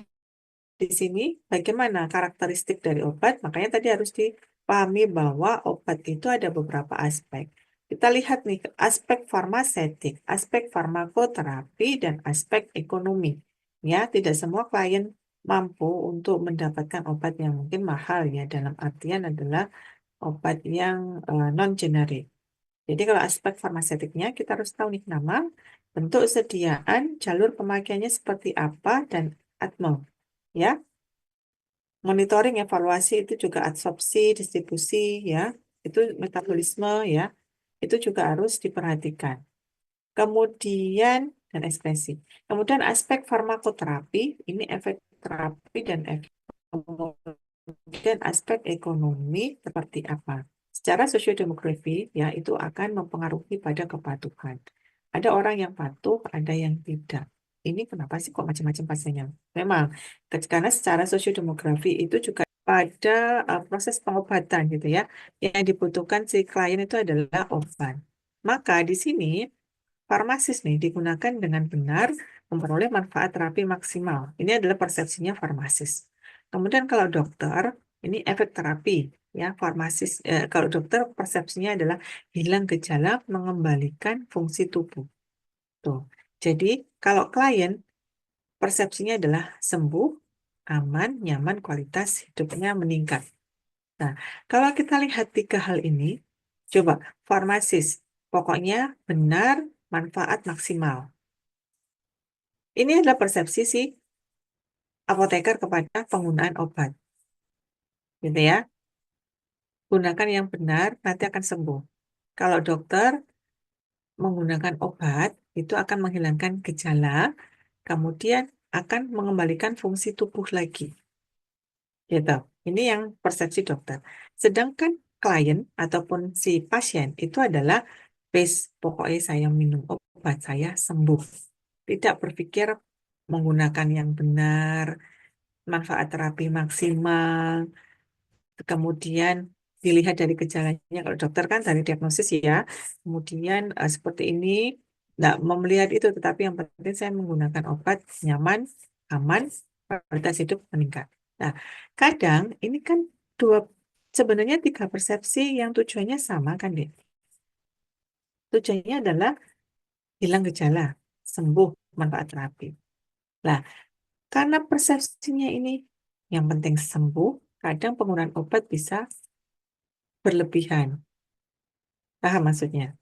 di sini bagaimana karakteristik dari obat? Makanya tadi harus dipahami bahwa obat itu ada beberapa aspek. Kita lihat nih aspek farmasetik, aspek farmakoterapi, dan aspek ekonomi. Ya, tidak semua klien mampu untuk mendapatkan obat yang mungkin mahal ya, dalam artian adalah obat yang non-generik. Jadi kalau aspek farmasetiknya kita harus tahu nih nama, bentuk sediaan, jalur pemakaiannya seperti apa, dan ATMO. Ya, monitoring evaluasi itu juga absorpsi, distribusi ya, itu metabolisme ya, itu juga harus diperhatikan. Kemudian dan ekspresi. Kemudian aspek farmakoterapi, ini efek terapi dan efek kemudian aspek ekonomi seperti apa. Secara sosiodemografi ya itu akan mempengaruhi pada kepatuhan. Ada orang yang patuh, ada yang tidak. Ini kenapa sih kok macam-macam pasiennya? Memang karena secara sosiodemografi itu juga pada proses pengobatan gitu ya. Yang dibutuhkan si klien itu adalah obat. Maka di sini farmasis nih digunakan dengan benar memperoleh manfaat terapi maksimal. Ini adalah persepsinya farmasis. Kemudian kalau dokter, ini efek terapi. Ya, farmasis, kalau dokter persepsinya adalah hilang gejala, mengembalikan fungsi tubuh. Tuh. Jadi kalau klien persepsinya adalah sembuh, aman, nyaman, kualitas hidupnya meningkat. Nah, kalau kita lihat tiga hal ini, coba farmasis, pokoknya benar, manfaat maksimal. Ini adalah persepsi si apoteker kepada penggunaan obat. gitu ya. Gunakan yang benar, nanti akan sembuh. Kalau dokter menggunakan obat, itu akan menghilangkan gejala, kemudian akan mengembalikan fungsi tubuh lagi. Gitu. Ini yang persepsi dokter. Sedangkan klien ataupun si pasien itu adalah base, pokoknya saya minum obat, saya sembuh. Tidak berpikir menggunakan yang benar, manfaat terapi maksimal, kemudian dilihat dari gejalanya. Kalau dokter kan dari diagnosis ya, kemudian seperti ini, nggak mau melihat itu, tetapi yang penting saya menggunakan obat nyaman, aman, kualitas hidup meningkat. Nah, kadang ini kan dua, sebenarnya tiga persepsi yang tujuannya sama kan, Dek? Tujuannya adalah hilang gejala, sembuh, manfaat terapi. Nah, karena persepsinya ini yang penting sembuh, kadang penggunaan obat bisa berlebihan. Paham maksudnya?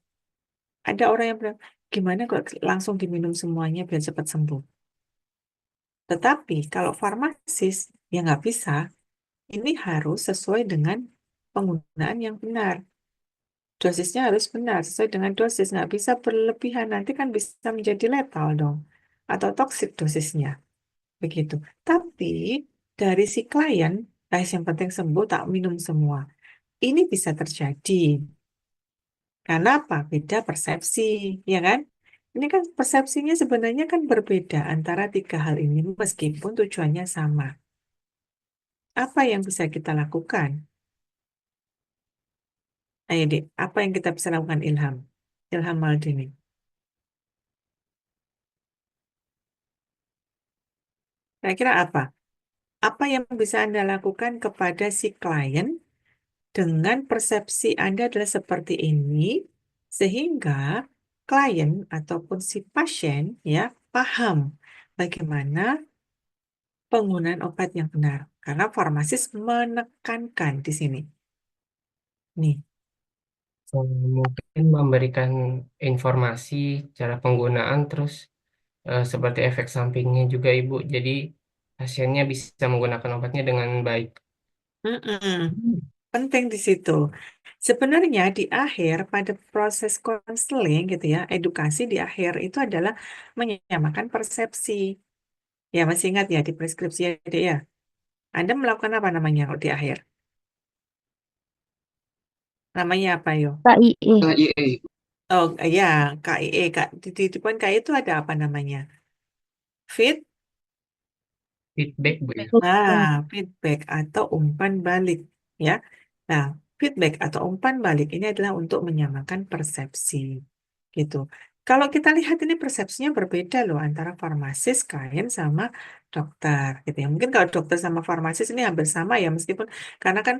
Ada orang yang bilang, gimana kok langsung diminum semuanya biar cepat sembuh. Tetapi kalau farmasis, ya nggak bisa. Ini harus sesuai dengan penggunaan yang benar. Dosisnya harus benar, sesuai dengan dosis. Nggak bisa berlebihan, nanti kan bisa menjadi letal dong. Atau toksik dosisnya. Begitu. Tapi dari si klien, yang penting sembuh, tak minum semua. Ini bisa terjadi. Karena apa? Beda persepsi, ya kan? Ini kan persepsinya sebenarnya kan berbeda antara tiga hal ini meskipun tujuannya sama. Apa yang bisa kita lakukan? Ayo Dek, apa yang kita bisa lakukan Ilham? Ilham Maldini. Kira-kira apa? Apa yang bisa Anda lakukan kepada si klien dengan persepsi Anda adalah seperti ini, sehingga klien ataupun si pasien ya paham bagaimana penggunaan obat yang benar. Karena farmasis menekankan di sini. Nih, Mungkin memberikan informasi cara penggunaan terus seperti efek sampingnya juga Ibu. Jadi pasiennya bisa menggunakan obatnya dengan baik. mm-mm, penting di situ. Sebenarnya di akhir pada proses konseling gitu ya, edukasi di akhir itu adalah menyamakan persepsi. Ya masih ingat ya di preskripsi ya. Anda melakukan apa namanya kalau di akhir? Namanya apa yo? KIE. KIE, Oh ya, KIE. Di depan KIE itu ada apa namanya? Fit. feedback Bu ya. Nah, feedback atau umpan balik, ya. Nah, feedback atau umpan balik ini adalah untuk menyamakan persepsi, gitu. Kalau kita lihat ini persepsinya berbeda loh antara farmasis, klien sama dokter, gitu ya. Mungkin kalau dokter sama farmasis ini hampir sama ya, meskipun karena kan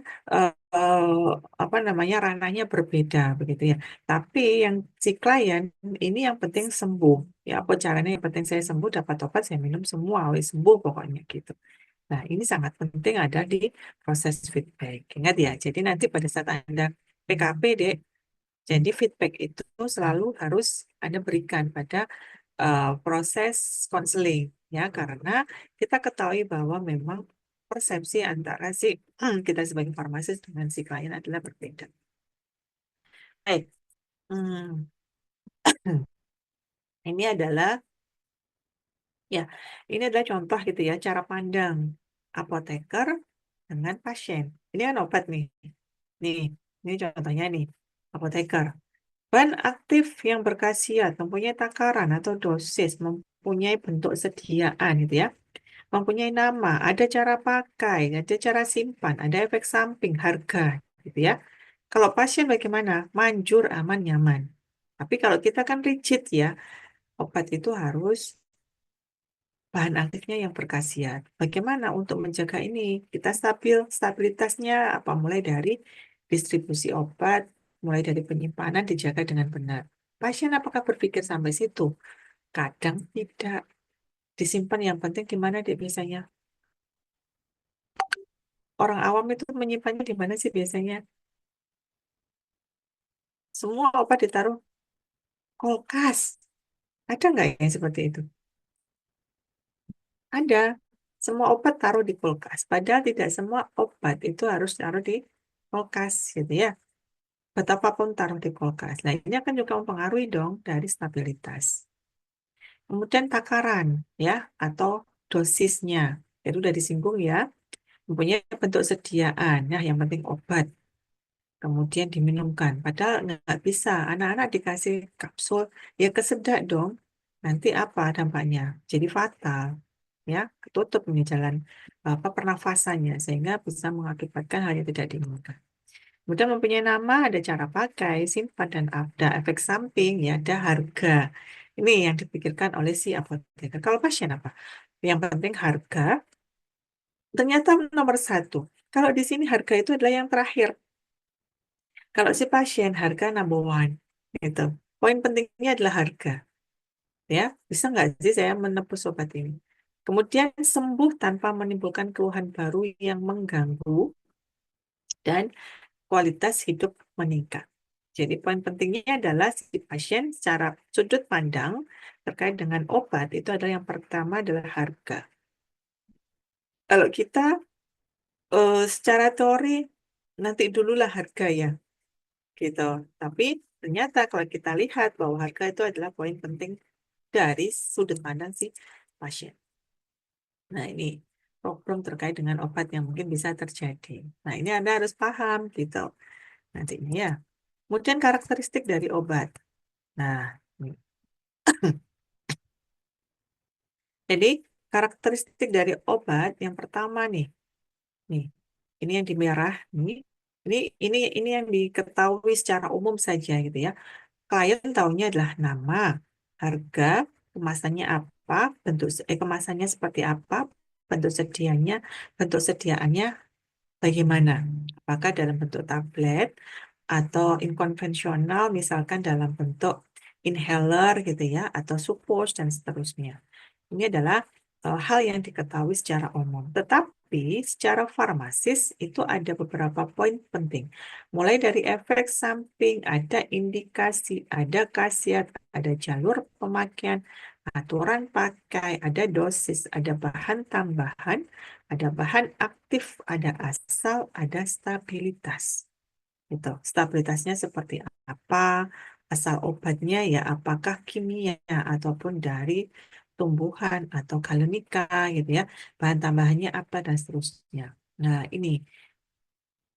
apa namanya ranahnya berbeda, begitu ya. Tapi yang si klien ini yang penting sembuh, ya. Apa caranya? Yang penting saya sembuh, dapat obat, saya minum semua, wes sembuh pokoknya gitu. Nah, ini sangat penting ada di proses feedback. Ingat ya, jadi nanti pada saat Anda PKP, Dek, jadi feedback itu selalu harus Anda berikan pada proses konseling, ya, karena kita ketahui bahwa memang persepsi antara si kita sebagai farmasis dengan si klien adalah berbeda. Baik, hmm, ini adalah ya, ini adalah contoh gitu ya cara pandang apoteker dengan pasien. Ini kan obat nih. Nih, ini contohnya nih, apoteker. Bahan aktif yang berkhasiat, mempunyai takaran atau dosis, mempunyai bentuk sediaan gitu ya, mempunyai nama, ada cara pakai, ada cara simpan, ada efek samping, harga gitu ya. Kalau pasien bagaimana? Manjur, aman, nyaman. Tapi kalau kita kan rigid ya, obat itu harus bahan aktifnya yang berkhasiat. Bagaimana untuk menjaga ini? Kita stabilitasnya apa? Mulai dari distribusi obat, mulai dari penyimpanan dijaga dengan benar. Pasien apakah berpikir sampai situ? Kadang tidak. Disimpan yang penting gimana dia biasanya? Orang awam itu menyimpannya di mana sih biasanya? Semua obat ditaruh kulkas. Ada nggak yang seperti itu? Ada. Semua obat taruh di kulkas. Padahal tidak semua obat itu harus taruh di kulkas, gitu ya. Betapapun taruh di kulkas. Nah, ini akan juga mempengaruhi dong dari stabilitas. Kemudian takaran, ya, atau dosisnya. Itu udah disinggung ya. Mempunyai bentuk sediaan. Nah, yang penting obat. Kemudian diminumkan. Padahal nggak bisa. Anak-anak dikasih kapsul, ya kesedak dong. Nanti apa dampaknya? Jadi fatal. Ya, ketutup nih jalan apa pernafasannya sehingga bisa mengakibatkan hal yang tidak diinginkan. Kemudian mempunyai nama, ada cara pakai, simpan dan ada efek samping, ya ada harga. Ini yang dipikirkan oleh si apoteker. Kalau pasien apa? Yang penting harga. Ternyata nomor satu. Kalau di sini harga itu adalah yang terakhir. Kalau si pasien harga number one, itu. Poin pentingnya adalah harga. Ya, bisa nggak sih saya menebus obat ini? Kemudian sembuh tanpa menimbulkan keluhan baru yang mengganggu dan kualitas hidup meningkat. Jadi poin pentingnya adalah si pasien secara sudut pandang terkait dengan obat itu adalah yang pertama adalah harga. Kalau kita secara teori nanti dululah harga ya, gitu. Tapi ternyata kalau kita lihat bahwa harga itu adalah poin penting dari sudut pandang si pasien. Nah, ini problem terkait dengan obat yang mungkin bisa terjadi. Nah, ini Anda harus paham gitu. Nantinya ya. Kemudian karakteristik dari obat. Nah, ini. Jadi karakteristik dari obat yang pertama nih, ini yang di merah nih. Ini yang diketahui secara umum saja gitu ya. Klien tahunya adalah nama, harga, kemasannya apa, kemasannya seperti apa, bentuk sediaannya bagaimana? Apakah dalam bentuk tablet atau inkonvensional, misalkan dalam bentuk inhaler gitu ya, atau supports dan seterusnya. Ini adalah hal yang diketahui secara umum. Tetapi secara farmasis itu ada beberapa poin penting. Mulai dari efek samping, ada indikasi, ada khasiat, ada jalur pemakaian, aturan pakai, ada dosis, ada bahan tambahan, ada bahan aktif, ada asal, ada stabilitas. Gitu. Stabilitasnya seperti apa, asal obatnya ya apakah kimia ataupun dari tumbuhan atau galenika gitu ya. Bahan tambahannya apa dan seterusnya. Nah, ini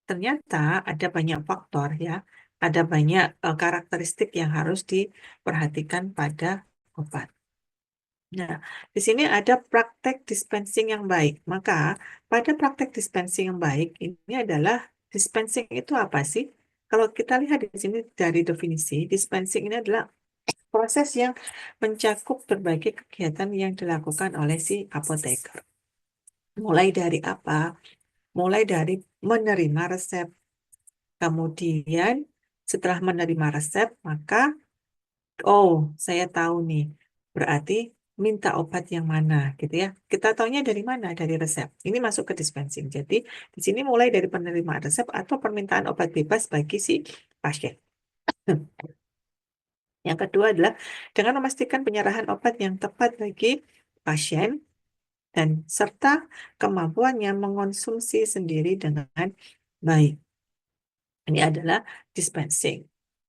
ternyata ada banyak faktor ya. Ada banyak karakteristik yang harus diperhatikan pada obat. Nah, di sini ada praktek dispensing yang baik. Maka, pada praktek dispensing yang baik, ini adalah dispensing itu apa sih? Kalau kita lihat di sini dari definisi, dispensing ini adalah proses yang mencakup berbagai kegiatan yang dilakukan oleh si apoteker. Mulai dari apa? Mulai dari menerima resep. Kemudian, setelah menerima resep, maka oh, saya tahu nih. Berarti minta obat yang mana gitu ya. Kita taunya dari mana? Dari resep. Ini masuk ke dispensing. Jadi di sini mulai dari penerimaan resep atau permintaan obat bebas bagi si pasien. Yang kedua adalah dengan memastikan penyerahan obat yang tepat bagi pasien dan serta kemampuannya mengonsumsi sendiri dengan baik. Ini adalah dispensing.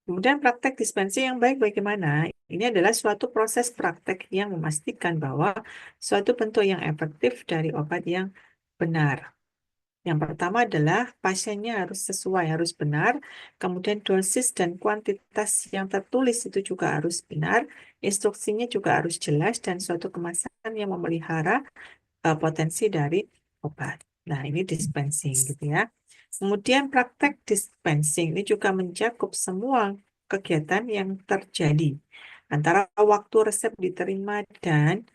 Kemudian praktek dispensing yang baik bagaimana? Ini adalah suatu proses praktek yang memastikan bahwa suatu bentuk yang efektif dari obat yang benar. Yang pertama adalah pasiennya harus sesuai, harus benar. Kemudian dosis dan kuantitas yang tertulis itu juga harus benar. Instruksinya juga harus jelas dan suatu kemasan yang memelihara potensi dari obat. Nah, ini dispensing gitu ya. Kemudian praktek dispensing ini juga mencakup semua kegiatan yang terjadi antara waktu resep diterima dan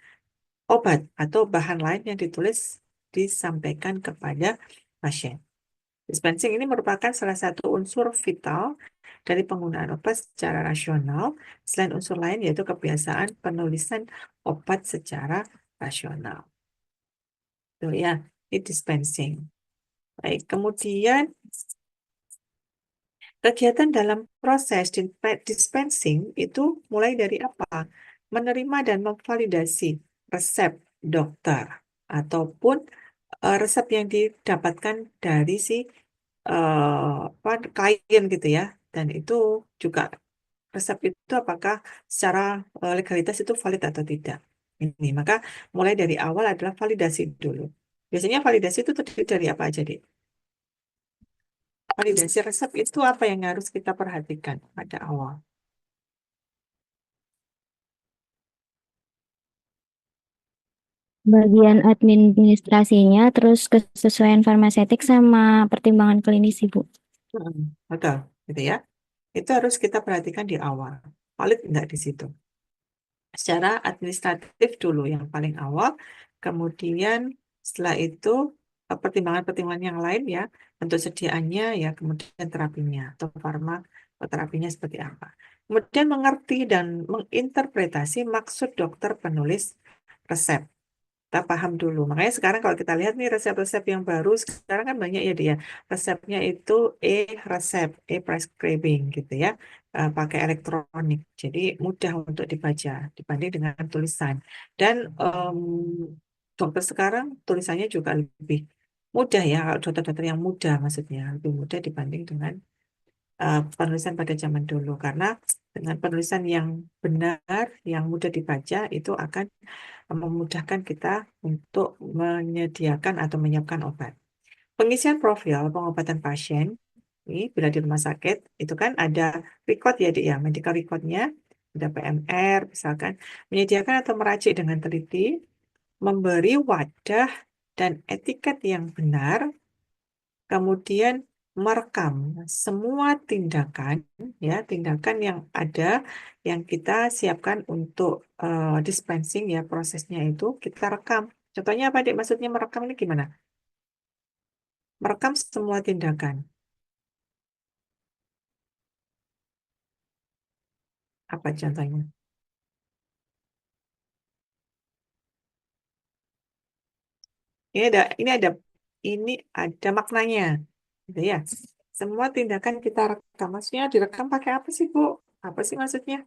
obat atau bahan lain yang ditulis disampaikan kepada pasien. Dispensing ini merupakan salah satu unsur vital dari penggunaan obat secara rasional, selain unsur lain yaitu kebiasaan penulisan obat secara rasional. Tuh ya, ini dispensing. Baik, kemudian kegiatan dalam proses dispensing itu mulai dari apa? Menerima dan memvalidasi resep dokter. ataupun resep yang didapatkan dari si klien gitu ya. Dan itu juga resep itu apakah secara legalitas itu valid atau tidak. Ini maka mulai dari awal adalah validasi dulu. Biasanya validasi itu terdiri dari apa aja, Dik? Validasi resep itu apa yang harus kita perhatikan pada awal? Bagian administrasinya, terus kesesuaian farmasetik sama pertimbangan klinis, Ibu. Betul, gitu ya. Itu harus kita perhatikan di awal. Valid enggak di situ? Secara administratif dulu yang paling awal, kemudian setelah itu pertimbangan-pertimbangan yang lain ya, untuk sediaannya ya, kemudian terapinya atau terapinya seperti apa. Kemudian mengerti dan menginterpretasi maksud dokter penulis resep. Kita paham dulu. Makanya sekarang kalau kita lihat nih resep-resep yang baru, sekarang kan banyak ya dia. Resepnya itu e-resep, e-prescribing gitu ya. Pakai elektronik. Jadi mudah untuk dibaca dibanding dengan tulisan. Dan dokter sekarang tulisannya juga lebih mudah ya. Kalau dokter-dokter yang mudah maksudnya. Lebih mudah dibanding dengan penulisan pada zaman dulu. Karena dengan penulisan yang benar, yang mudah dibaca, itu akan memudahkan kita untuk menyediakan atau menyiapkan obat. Pengisian profil pengobatan pasien, ini bila di rumah sakit, itu kan ada record ya, Dik, ya, medical recordnya, ada PMR, misalkan, menyediakan atau meracik dengan teliti, memberi wadah dan etiket yang benar, kemudian merekam semua tindakan, ya, tindakan yang ada, yang kita siapkan untuk dispensing ya, prosesnya itu kita rekam. Contohnya apa, Dek? Maksudnya merekam ini gimana? Merekam semua tindakan. Apa contohnya? Ini ada maknanya, gitu ya. Semua tindakan kita rekam. Maksudnya direkam pakai apa sih, Bu? Apa sih maksudnya?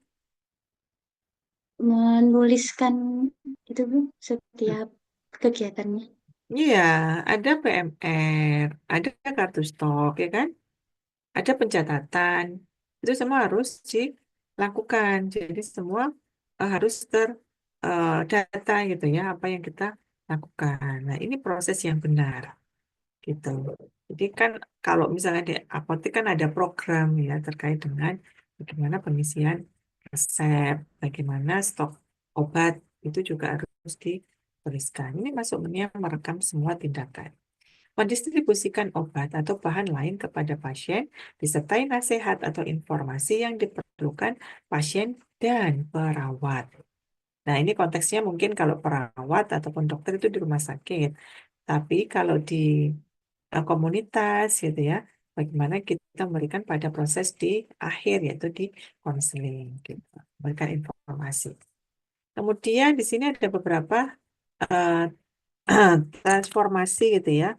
Menuliskan itu Bu, Hmm. setiap kegiatannya. Iya, ada PMR, ada kartu stok, ya kan? Ada pencatatan. Itu semua harus dilakukan. Jadi semua harus terdata gitu ya, apa yang kita lakukan. Nah, ini proses yang benar gitu. Jadi kan kalau misalnya di apotek kan ada program ya terkait dengan bagaimana pengisian resep, bagaimana stok obat itu juga harus dituliskan. Ini masuknya merekam semua tindakan. Mendistribusikan obat atau bahan lain kepada pasien disertai nasihat atau informasi yang diperlukan pasien dan perawat. Nah, ini konteksnya mungkin kalau perawat ataupun dokter itu di rumah sakit. Tapi kalau di komunitas gitu ya, bagaimana kita memberikan pada proses di akhir yaitu di konseling gitu, memberikan informasi. Kemudian di sini ada beberapa eh, transformasi gitu ya,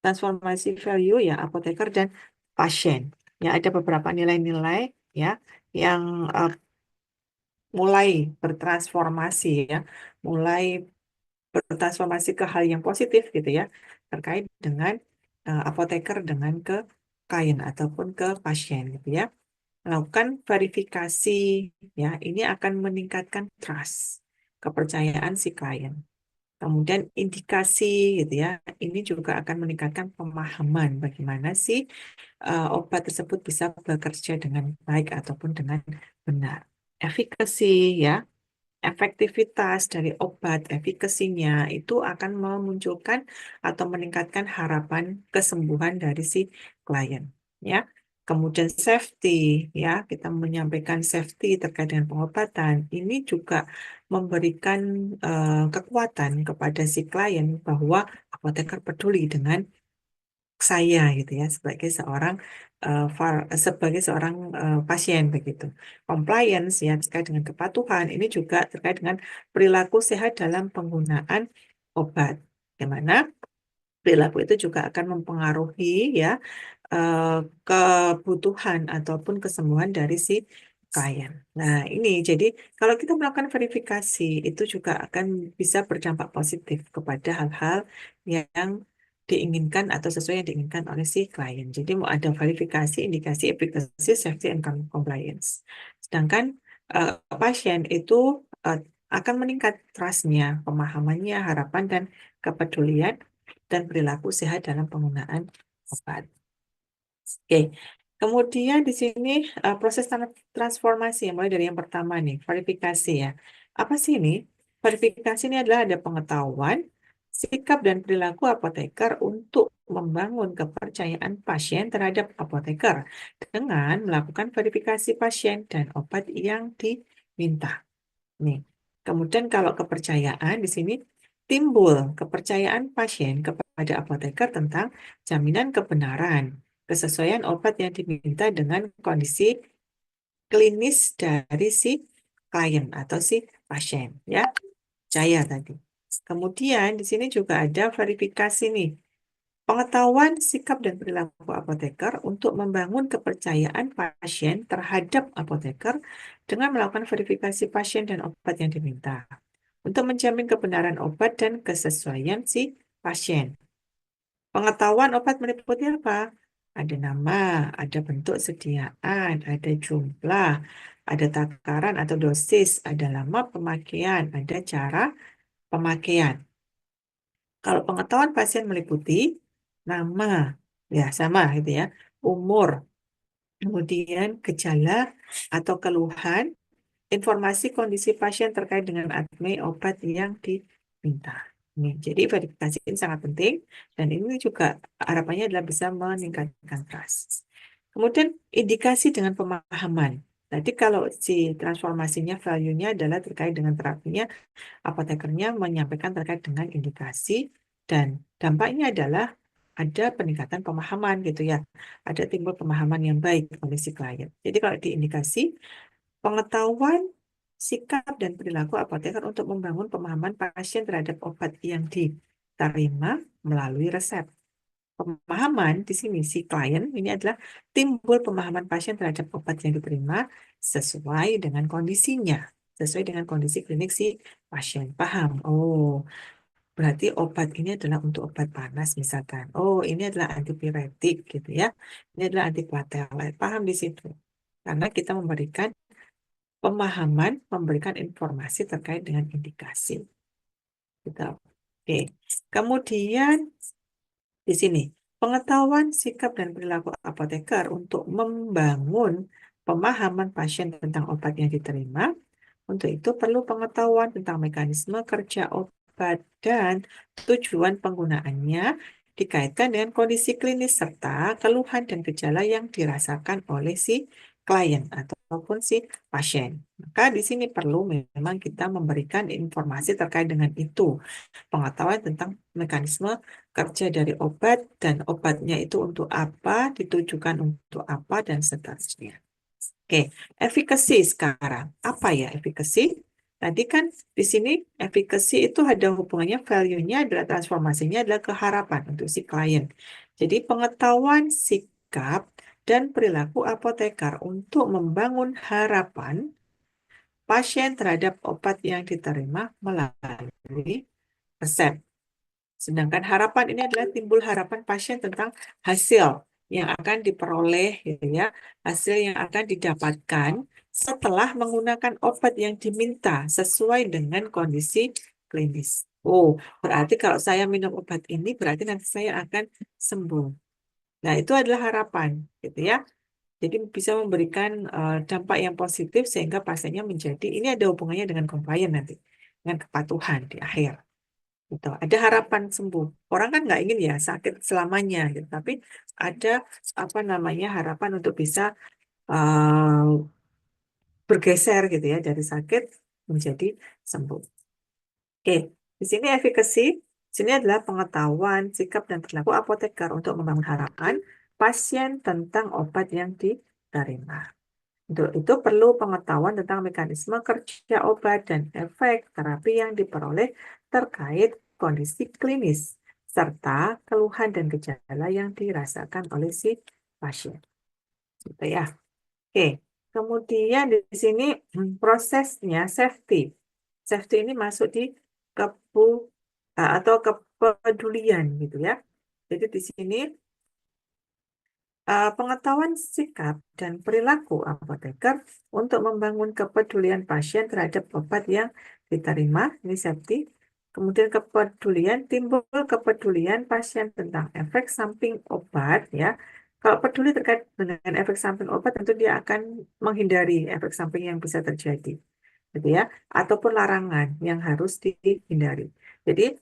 transformasi value ya apoteker dan pasien. Ya ada beberapa nilai-nilai ya yang mulai bertransformasi ya, mulai bertransformasi ke hal yang positif gitu ya, terkait dengan apoteker dengan ke klien ataupun ke pasien gitu ya. Melakukan verifikasi ya, ini akan meningkatkan trust, kepercayaan si klien. Kemudian indikasi gitu ya, ini juga akan meningkatkan pemahaman bagaimana sih obat tersebut bisa bekerja dengan baik ataupun dengan benar. Efikasi ya, efektivitas dari obat, efikasinya itu akan memunculkan atau meningkatkan harapan kesembuhan dari si klien. Ya, kemudian safety, ya kita menyampaikan safety terkait dengan pengobatan. Ini juga memberikan kekuatan kepada si klien bahwa apoteker peduli dengan saya gitu ya sebagai seorang pasien begitu. Compliance ya terkait dengan kepatuhan ini juga terkait dengan perilaku sehat dalam penggunaan obat. Di mana perilaku itu juga akan mempengaruhi ya eh, kebutuhan ataupun kesembuhan dari si klien. Nah, ini jadi kalau kita melakukan verifikasi itu juga akan bisa berdampak positif kepada hal-hal yang diinginkan atau sesuai yang diinginkan oleh si klien. Jadi mau ada verifikasi, indikasi, efikasi, safety, and compliance. Sedangkan pasien itu akan meningkat trust-nya, pemahamannya, harapan, dan kepedulian, dan perilaku sehat dalam penggunaan obat. Oke, kemudian di sini proses transformasi, mulai dari yang pertama nih, verifikasi ya. Apa sih ini? Verifikasi ini adalah ada pengetahuan, sikap dan perilaku apoteker untuk membangun kepercayaan pasien terhadap apoteker dengan melakukan verifikasi pasien dan obat yang diminta. Nih, kemudian kalau kepercayaan di sini timbul kepercayaan pasien kepada apoteker tentang jaminan kebenaran, kesesuaian obat yang diminta dengan kondisi klinis dari si klien atau si pasien, ya. Percaya tadi. Kemudian di sini juga ada verifikasi nih. Pengetahuan, sikap, dan perilaku apoteker untuk membangun kepercayaan pasien terhadap apoteker dengan melakukan verifikasi pasien dan obat yang diminta. Untuk menjamin kebenaran obat dan kesesuaian si pasien. Pengetahuan obat meliputi apa? Ada nama, ada bentuk sediaan, ada jumlah, ada takaran atau dosis, ada lama pemakaian, ada cara pemakaian. Kalau pengetahuan pasien meliputi nama, ya sama gitu ya, umur, kemudian gejala atau keluhan, informasi kondisi pasien terkait dengan ADME obat yang diminta. Jadi verifikasi ini sangat penting dan ini juga harapannya adalah bisa meningkatkan trust. Kemudian indikasi dengan pemahaman. Tadi kalau si transformasinya value-nya adalah terkait dengan terapinya, apotekernya menyampaikan terkait dengan indikasi dan dampaknya adalah ada peningkatan pemahaman gitu ya. Ada timbul pemahaman yang baik oleh si klien. Jadi kalau di indikasi, pengetahuan, sikap, dan perilaku apoteker untuk membangun pemahaman pasien terhadap obat yang diterima melalui resep. Pemahaman di sini si klien ini adalah timbul pemahaman pasien terhadap obat yang diterima sesuai dengan kondisinya, sesuai dengan kondisi klinik si pasien. Paham? Oh, berarti obat ini adalah untuk obat panas misalkan. Oh, ini adalah antipiretik gitu ya. Ini adalah antiplatelet. Paham di situ? Karena kita memberikan pemahaman, memberikan informasi terkait dengan indikasi. Gitu. Oke. Kemudian di sini, pengetahuan, sikap, dan perilaku apoteker untuk membangun pemahaman pasien tentang obat yang diterima. Untuk itu perlu pengetahuan tentang mekanisme kerja obat dan tujuan penggunaannya dikaitkan dengan kondisi klinis serta keluhan dan gejala yang dirasakan oleh si klien ataupun si pasien. Maka di sini perlu memang kita memberikan informasi terkait dengan itu. Pengetahuan tentang mekanisme kerja dari obat dan obatnya itu untuk apa, ditujukan untuk apa, dan seterusnya. Oke, efikasi sekarang. Apa ya efikasi? Tadi kan di sini efikasi itu ada hubungannya, value-nya adalah transformasinya adalah keharapan untuk si klien. Jadi pengetahuan, sikap, dan perilaku apoteker untuk membangun harapan pasien terhadap obat yang diterima melalui resep. Sedangkan harapan ini adalah timbul harapan pasien tentang hasil yang akan diperoleh, gitu ya, hasil yang akan didapatkan setelah menggunakan obat yang diminta sesuai dengan kondisi klinis. Oh, berarti kalau saya minum obat ini, berarti nanti saya akan sembuh. Nah, itu adalah harapan, gitu ya. Jadi bisa memberikan dampak yang positif sehingga pasiennya menjadi, ini ada hubungannya dengan compliance nanti, dengan kepatuhan di akhir. Gitu. Ada harapan sembuh. Orang kan nggak ingin ya sakit selamanya, gitu. Tapi ada apa namanya harapan untuk bisa bergeser gitu ya dari sakit menjadi sembuh. Oke, di sini efikasi, di sini adalah pengetahuan, sikap dan perilaku apoteker untuk membangun harapan pasien tentang obat yang diterima. Untuk itu perlu pengetahuan tentang mekanisme kerja obat dan efek terapi yang diperoleh terkait kondisi klinis, serta keluhan dan gejala yang dirasakan oleh si pasien. Gitu ya. Oke, Kemudian di sini prosesnya safety. Safety ini masuk di atau kepedulian gitu ya. Jadi di sini pengetahuan sikap dan perilaku apoteker untuk membangun kepedulian pasien terhadap obat yang diterima, ini safety. Kemudian timbul kepedulian pasien tentang efek samping obat ya. Kalau peduli terkait dengan efek samping obat, tentu dia akan menghindari efek samping yang bisa terjadi, gitu ya, ataupun larangan yang harus dihindari. Jadi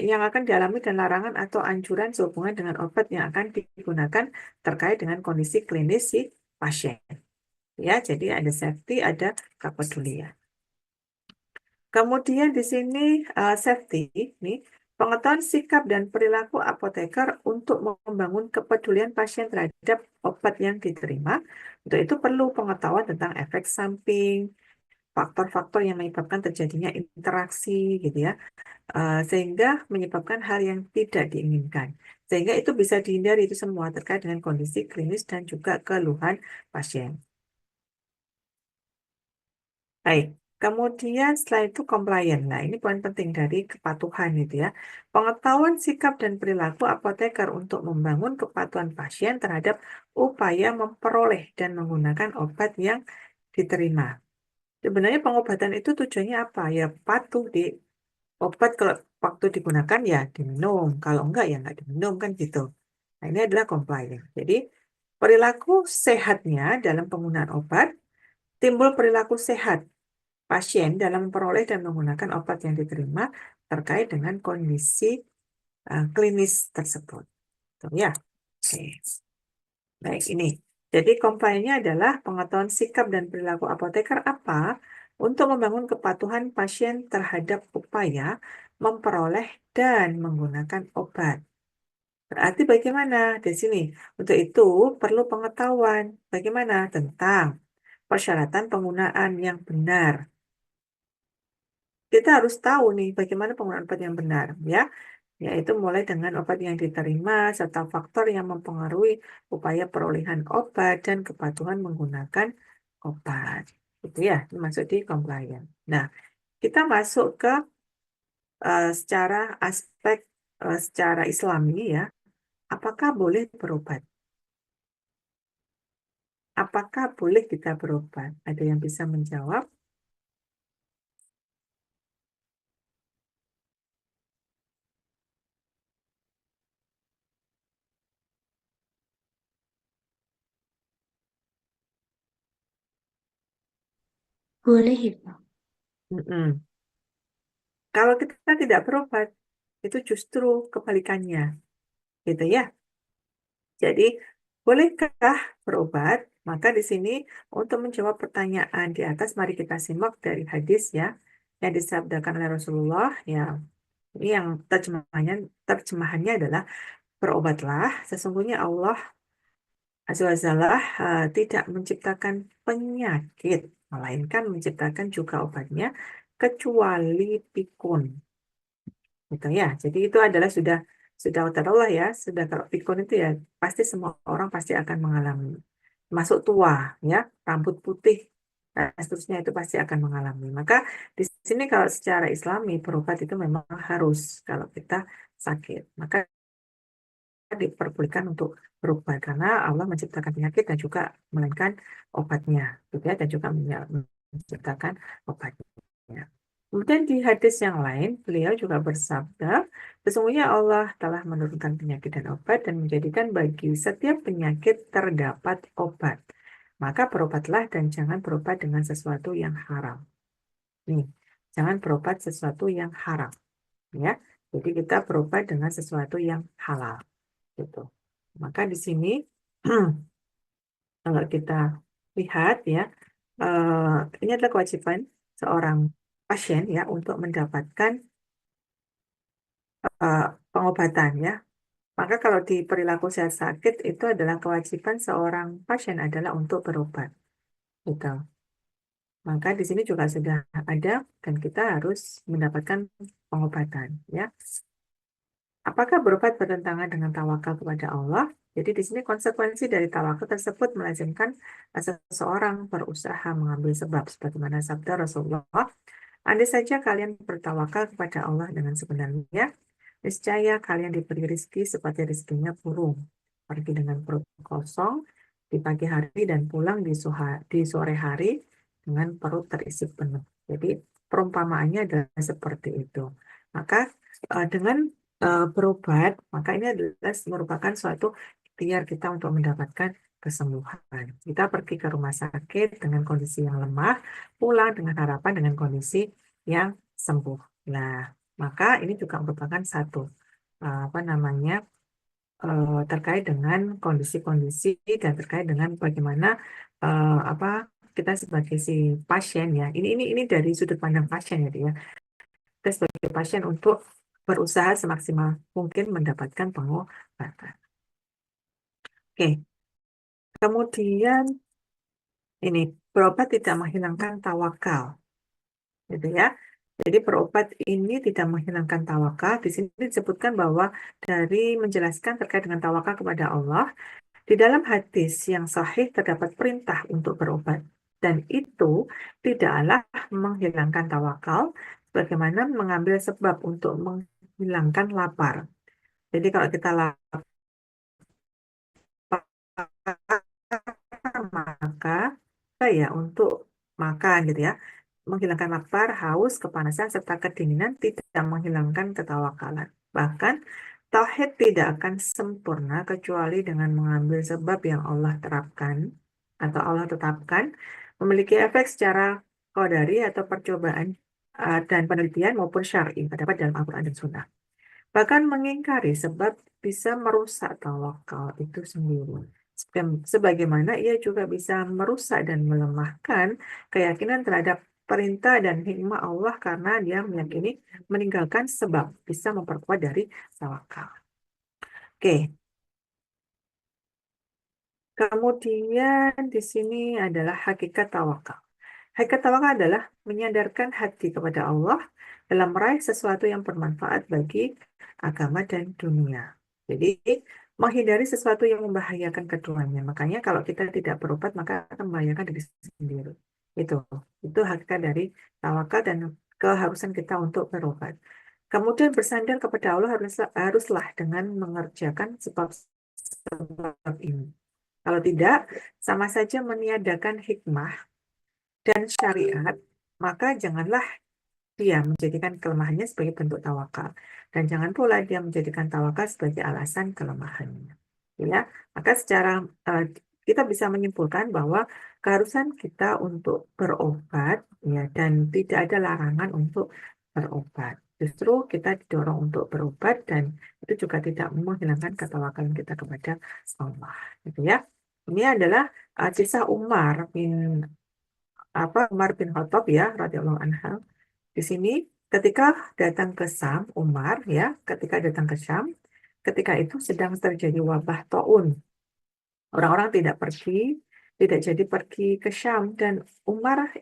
yang akan dialami dan larangan atau anjuran sehubungan dengan obat yang akan digunakan terkait dengan kondisi klinis si pasien. Ya, jadi ada safety, ada kepedulian. Kemudian di sini safety, ini pengetahuan sikap dan perilaku apoteker untuk membangun kepedulian pasien terhadap obat yang diterima. Untuk itu perlu pengetahuan tentang efek samping, faktor-faktor yang menyebabkan terjadinya interaksi, gitu ya, sehingga menyebabkan hal yang tidak diinginkan. Sehingga itu bisa dihindari itu semua terkait dengan kondisi klinis dan juga keluhan pasien. Baik, kemudian setelah itu compliant. Nah, ini poin penting dari kepatuhan itu ya. Pengetahuan sikap dan perilaku apoteker untuk membangun kepatuhan pasien terhadap upaya memperoleh dan menggunakan obat yang diterima. Sebenarnya pengobatan itu tujuannya apa? Ya patuh di obat, kalau waktu digunakan ya diminum, kalau enggak ya enggak diminum kan gitu. Nah, ini adalah compliant. Jadi perilaku sehatnya dalam penggunaan obat, timbul perilaku sehat pasien dalam memperoleh dan menggunakan obat yang diterima terkait dengan kondisi klinis tersebut. Tuh, ya. Oke. Baik, ini. Jadi compliance-nya adalah pengetahuan sikap dan perilaku apoteker apa untuk membangun kepatuhan pasien terhadap upaya memperoleh dan menggunakan obat. Berarti bagaimana di sini? Untuk itu perlu pengetahuan bagaimana tentang persyaratan penggunaan yang benar. Kita harus tahu nih bagaimana penggunaan obat yang benar, ya, yaitu mulai dengan obat yang diterima serta faktor yang mempengaruhi upaya perolehan obat dan kepatuhan menggunakan obat. Itu ya, ini masuk di compliant. Nah, kita masuk ke secara aspek secara Islami ya. Apakah boleh berobat? Apakah boleh kita berobat? Ada yang bisa menjawab? Boleh ya, Pak? Mm-mm. Kalau kita tidak berobat, itu justru kebalikannya, gitu ya. Jadi, bolehkah berobat? Maka di sini untuk menjawab pertanyaan di atas, mari kita simak dari hadis ya, yang disabdakan oleh Rasulullah. Ya, ini yang terjemahannya adalah berobatlah. Sesungguhnya Allah Azza wa Jalla tidak menciptakan penyakit, melainkan menciptakan juga obatnya, kecuali pikun. Gitu ya. Jadi itu adalah sudah taruhlah ya, sudah kalau pikun itu ya pasti semua orang pasti akan mengalami. Masuk tua ya, rambut putih dan seterusnya itu pasti akan mengalami. Maka di sini kalau secara Islami berobat itu memang harus kalau kita sakit. Maka diperbolehkan untuk berobat karena Allah menciptakan penyakit dan juga melainkan obatnya, gitu ya, dan juga menciptakan obatnya. Kemudian di hadis yang lain, beliau juga bersabda, sesungguhnya Allah telah menurunkan penyakit dan obat dan menjadikan bagi setiap penyakit terdapat obat. Maka berobatlah dan jangan berobat dengan sesuatu yang haram. Nih, jangan berobat sesuatu yang haram, ya. Jadi kita berobat dengan sesuatu yang halal, gitu. Maka di sini kalau kita lihat ya, ini adalah kewajiban seorang pasien ya untuk mendapatkan pengobatan ya. Maka kalau di perilaku sehat sakit itu adalah kewajiban seorang pasien adalah untuk berobat. Gitu. Maka di sini juga sudah ada dan kita harus mendapatkan pengobatan ya. Apakah berobat bertentangan dengan tawakal kepada Allah? Jadi di sini konsekuensi dari tawakal tersebut melazimkan seseorang berusaha mengambil sebab sebagaimana sabda Rasulullah, andai saja kalian bertawakal kepada Allah dengan sebenarnya, niscaya kalian diberi rezeki seperti rezekinya burung, pergi dengan perut kosong di pagi hari dan pulang di sore hari dengan perut terisi penuh. Jadi perumpamaannya adalah seperti itu. Maka dengan berobat, maka ini adalah merupakan suatu ikhtiar kita untuk mendapatkan kesembuhan. Kita pergi ke rumah sakit dengan kondisi yang lemah, pulang dengan harapan dengan kondisi yang sembuh. Nah, maka ini juga merupakan satu apa namanya terkait dengan kondisi-kondisi dan terkait dengan bagaimana apa kita sebagai si pasien ya. Ini dari sudut pandang pasien ya, dia. Kita sebagai pasien untuk berusaha semaksimal mungkin mendapatkan pengobatan. Oke, kemudian ini berobat tidak menghilangkan tawakal, gitu ya. Jadi berobat ini tidak menghilangkan tawakal. Di sini disebutkan bahwa dari menjelaskan terkait dengan tawakal kepada Allah, di dalam hadis yang sahih terdapat perintah untuk berobat. Dan itu tidaklah menghilangkan tawakal, bagaimana mengambil sebab untuk menghilangkan lapar. Jadi kalau kita lapar, maka ya untuk makan gitu ya. Menghilangkan lapar, haus, kepanasan, serta kedinginan tidak menghilangkan ketawakalan. Bahkan, tauhid tidak akan sempurna kecuali dengan mengambil sebab yang Allah terapkan atau Allah tetapkan, memiliki efek secara qadari atau percobaan dan penelitian maupun syar'i, terdapat dalam Al-Quran dan Sunnah. Bahkan mengingkari sebab bisa merusak tawakal itu sendiri. Sebagaimana ia juga bisa merusak dan melemahkan keyakinan terhadap perintah dan hikmah Allah karena dia meyakini meninggalkan sebab bisa memperkuat dari tawakal. Oke. Kemudian di sini adalah hakikat tawakal. Hakikat tawakal adalah menyandarkan hati kepada Allah dalam meraih sesuatu yang bermanfaat bagi agama dan dunia. Jadi menghindari sesuatu yang membahayakan keduanya. Makanya kalau kita tidak berobat maka akan membahayakan diri sendiri. Itu hakikat dari tawakal dan keharusan kita untuk berobat. Kemudian bersandar kepada Allah haruslah dengan mengerjakan sebab ini. Kalau tidak, sama saja meniadakan hikmah dan syariat, maka janganlah dia menjadikan kelemahannya sebagai bentuk tawakal. Dan jangan pula dia menjadikan tawakal sebagai alasan kelemahannya. Ya, maka secara kita bisa menyimpulkan bahwa keharusan kita untuk berobat ya dan tidak ada larangan untuk berobat. Justru kita didorong untuk berobat dan itu juga tidak menghilangkan ketawakalan kita kepada Allah. Gitu ya. Ini adalah kisah Umar bin Khattab ya radhiyallahu anhu. Di sini ketika datang ke Syam, Umar ya, ketika datang ke Syam, ketika itu sedang terjadi wabah taun. Orang-orang tidak jadi pergi ke Syam dan Umar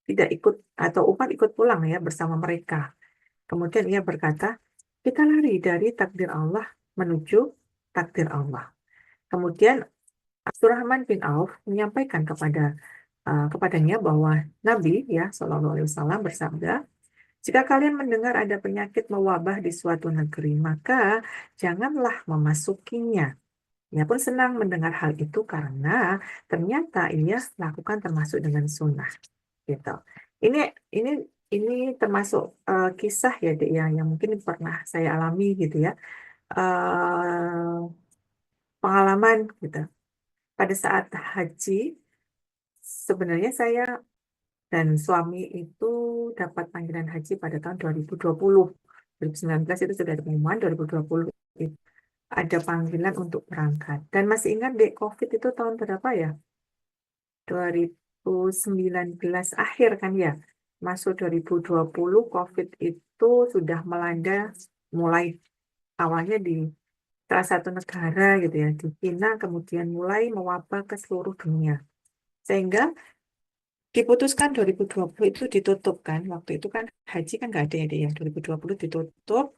tidak ikut atau Umar ikut pulang ya bersama mereka. Kemudian ia berkata, kita lari dari takdir Allah menuju takdir Allah. Kemudian Abdurrahman bin Auf menyampaikan kepadanya bahwa Nabi ya Shallallahu Alaihi Wasallam bersabda, jika kalian mendengar ada penyakit mewabah di suatu negeri, maka janganlah memasukinya. Ia pun senang mendengar hal itu karena ternyata ia lakukan termasuk dengan sunnah. Gitu. Ini ini ini termasuk kisah ya, Dek, ya, yang mungkin pernah saya alami gitu ya. Pengalaman gitu. Pada saat haji, sebenarnya saya dan suami itu dapat panggilan haji pada tahun 2020. 2019 itu sudah ada pengumuman, 2020 itu ada panggilan untuk berangkat. Dan masih ingat dek, COVID itu tahun berapa ya? 2019 akhir kan ya? Masuk 2020, COVID itu sudah melanda mulai awalnya di salah satu negara gitu ya, di Cina, kemudian mulai mewabah ke seluruh dunia. Sehingga diputuskan 2020 itu ditutup kan. Waktu itu kan haji kan nggak ada ya, Dek, ya. 2020 ditutup.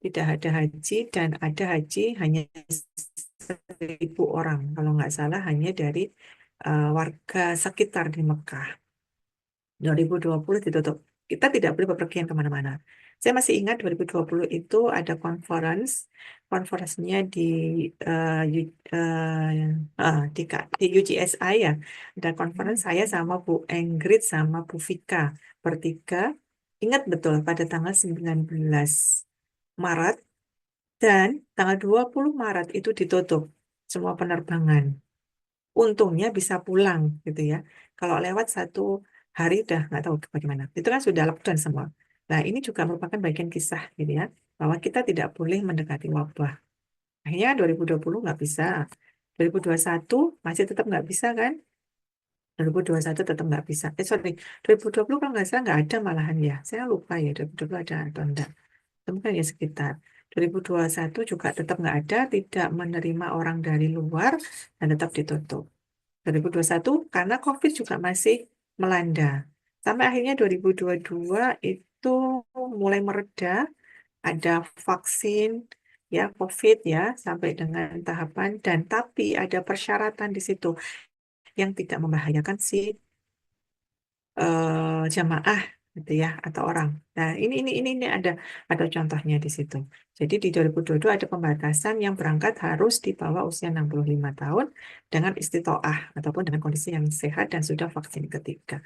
tidak ada haji dan ada haji hanya 1.000 orang. Kalau nggak salah hanya dari warga sekitar di Mekah. 2020 ditutup. Kita tidak boleh bepergian kemana-mana. Saya masih ingat 2020 itu ada konferensinya di di UGSI ya. Ada konferensi saya sama Bu Engrid sama Bu Vika bertiga. Ingat betul pada tanggal 19 Maret dan tanggal 20 Maret itu ditutup semua penerbangan. Untungnya bisa pulang gitu ya. Kalau lewat 1 hari udah nggak tahu bagaimana. Itu kan sudah lockdown semua. Nah ini juga merupakan bagian kisah gitu ya. Bahwa kita tidak boleh mendekati wabah. Akhirnya 2020 nggak bisa. 2021 masih tetap nggak bisa kan? 2021 tetap nggak bisa. Sorry, 2020 kalau nggak salah nggak ada malahan ya. Saya lupa ya 2020 ada atau enggak. Itu mungkin ya sekitar. 2021 juga tetap nggak ada, tidak menerima orang dari luar dan tetap ditutup. 2021 karena COVID juga masih melanda. Sampai akhirnya 2022 itu mulai mereda, ada vaksin ya COVID ya sampai dengan tahapan dan tapi ada persyaratan di situ yang tidak membahayakan si jamaah gitu ya atau orang. Nah, ini ada contohnya di situ. Jadi di 2022 ada pembatasan yang berangkat harus di bawah usia 65 tahun dengan istitoah ataupun dengan kondisi yang sehat dan sudah vaksin ketiga.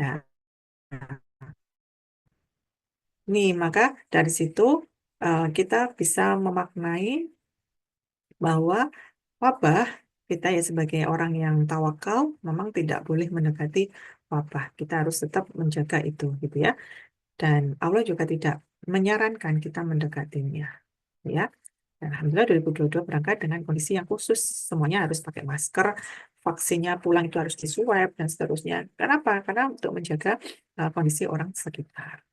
Nah, nih maka dari situ kita bisa memaknai bahwa wabah kita ya sebagai orang yang tawakal memang tidak boleh mendekati wabah. Kita harus tetap menjaga itu gitu ya. Dan Allah juga tidak menyarankan kita mendekatinya, ya. Dan Alhamdulillah 2022 berangkat dengan kondisi yang khusus, semuanya harus pakai masker, vaksinnya pulang itu harus diswab dan seterusnya. Kenapa? Karena untuk menjaga kondisi orang sekitar.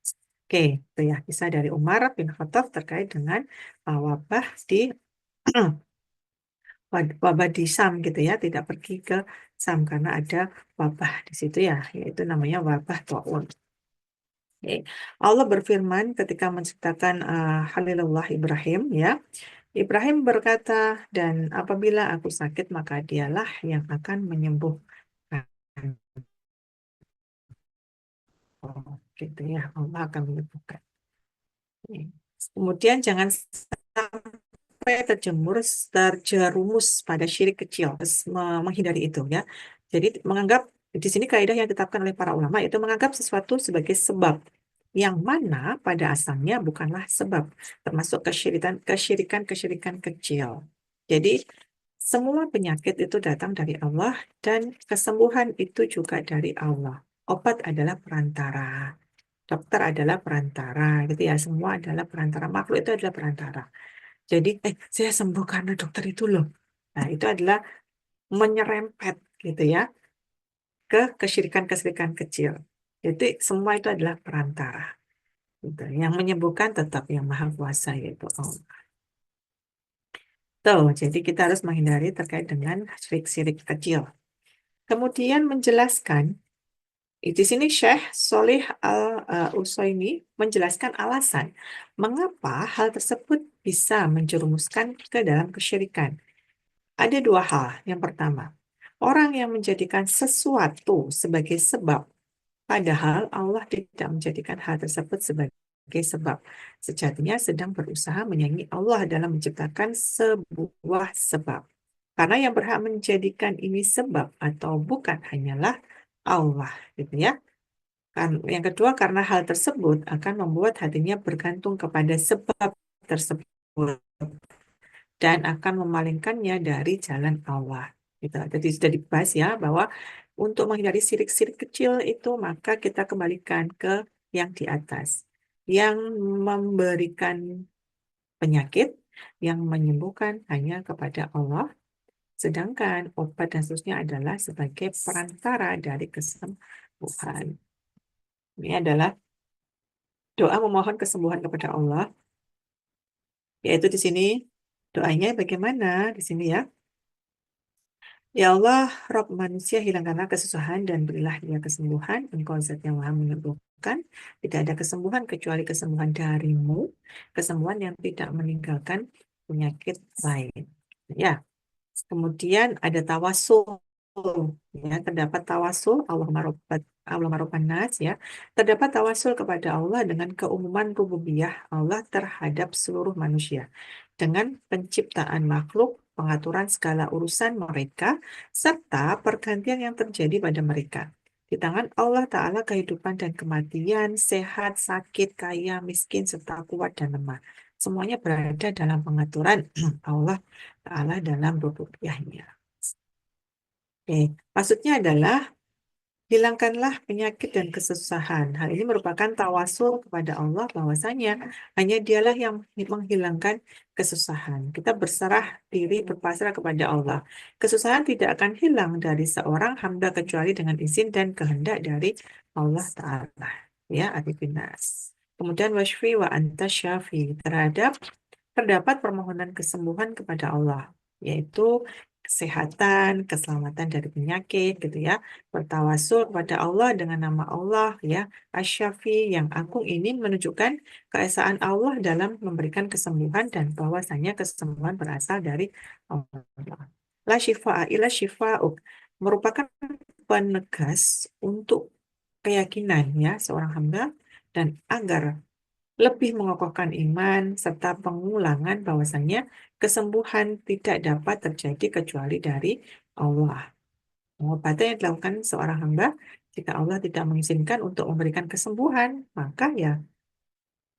Oke, itu ya kisah dari Umar bin Khattab terkait dengan wabah di wabah di Sam gitu ya, tidak pergi ke Sam karena ada wabah di situ ya, yaitu namanya wabah taun. Oke. Allah berfirman ketika menciptakan Khalilullah Ibrahim ya. Ibrahim berkata, dan apabila aku sakit maka dialah yang akan menyembuhkan. Oh, gitu ya, Allah akan menyembuhkan. Oke. Kemudian jangan sampai terjerumus pada syirik kecil, terus menghindari itu ya. Jadi menganggap di sini kaidah yang ditetapkan oleh para ulama itu menganggap sesuatu sebagai sebab yang mana pada asalnya bukanlah sebab, termasuk kesyirikan kecil. Jadi semua penyakit itu datang dari Allah dan kesembuhan itu juga dari Allah. Obat adalah perantara, dokter adalah perantara, gitu ya. Semua adalah perantara, makhluk itu adalah perantara. Jadi, saya sembuh karena dokter itu loh. Nah, itu adalah menyerempet gitu ya ke kesyirikan kecil. Jadi semua itu adalah perantara. Gitu. Yang menyembuhkan tetap yang maha kuasa yaitu Allah. Tuh, jadi kita harus menghindari terkait dengan syirik-syirik kecil. Kemudian menjelaskan, di sini Syekh Sholih Al-Utsaimin menjelaskan alasan mengapa hal tersebut bisa menjerumuskan ke dalam kesyirikan. Ada 2 hal. Yang pertama, orang yang menjadikan sesuatu sebagai sebab, padahal Allah tidak menjadikan hal tersebut sebagai sebab. Sejatinya sedang berusaha menyaingi Allah dalam menciptakan sebuah sebab. Karena yang berhak menjadikan ini sebab atau bukan hanyalah Allah, gitu ya. Yang kedua, karena hal tersebut akan membuat hatinya bergantung kepada sebab tersebut dan akan memalingkannya dari jalan Allah. Gitu. Jadi sudah dibahas ya bahwa untuk menghindari sirik-sirik kecil itu maka kita kembalikan ke yang di atas. Yang memberikan penyakit, yang menyembuhkan hanya kepada Allah. Sedangkan obat dan seterusnya adalah sebagai perantara dari kesembuhan. Ini adalah doa memohon kesembuhan kepada Allah. Yaitu di sini doanya bagaimana di sini ya. Ya Allah, Rob manusia, hilangkanlah kesusahan dan berilah dia kesembuhan. Engkau zat yang maha menyembuhkan. Tidak ada kesembuhan kecuali kesembuhan darimu. Kesembuhan yang tidak meninggalkan penyakit lain. Ya, kemudian ada tawasul. Ya, terdapat tawasul Allahumma rabban nas, ya. Terdapat tawasul kepada Allah dengan keumuman rububiyah Allah terhadap seluruh manusia, dengan penciptaan makhluk, pengaturan segala urusan mereka, serta pergantian yang terjadi pada mereka. Di tangan Allah Ta'ala kehidupan dan kematian, sehat, sakit, kaya, miskin, serta kuat dan lemah. Semuanya berada dalam pengaturan Allah Ta'ala dalam rububiyahnya. Oke, maksudnya adalah hilangkanlah penyakit dan kesusahan. Hal ini merupakan tawasul kepada Allah bahwasanya hanya Dialah yang menghilangkan kesusahan. Kita berserah diri, berpasrah kepada Allah. Kesusahan tidak akan hilang dari seorang hamba kecuali dengan izin dan kehendak dari Allah Ta'ala. Ya, Arifin-Nas. Kemudian wasfi wa anta syafi, terdapat permohonan kesembuhan kepada Allah, yaitu kesehatan, keselamatan dari penyakit, gitu ya. Bertawasul kepada Allah dengan nama Allah, ya, Asy-Syafi, yang agung, ini menunjukkan keesaan Allah dalam memberikan kesembuhan dan bahwasanya kesembuhan berasal dari Allah. La syifa'a illa syifa'uk, merupakan penegas untuk keyakinan, ya, seorang hamba, dan agar lebih mengokohkan iman serta pengulangan bahwasanya kesembuhan tidak dapat terjadi kecuali dari Allah. Pengobatan yang dilakukan seorang hamba, jika Allah tidak mengizinkan untuk memberikan kesembuhan, maka ya,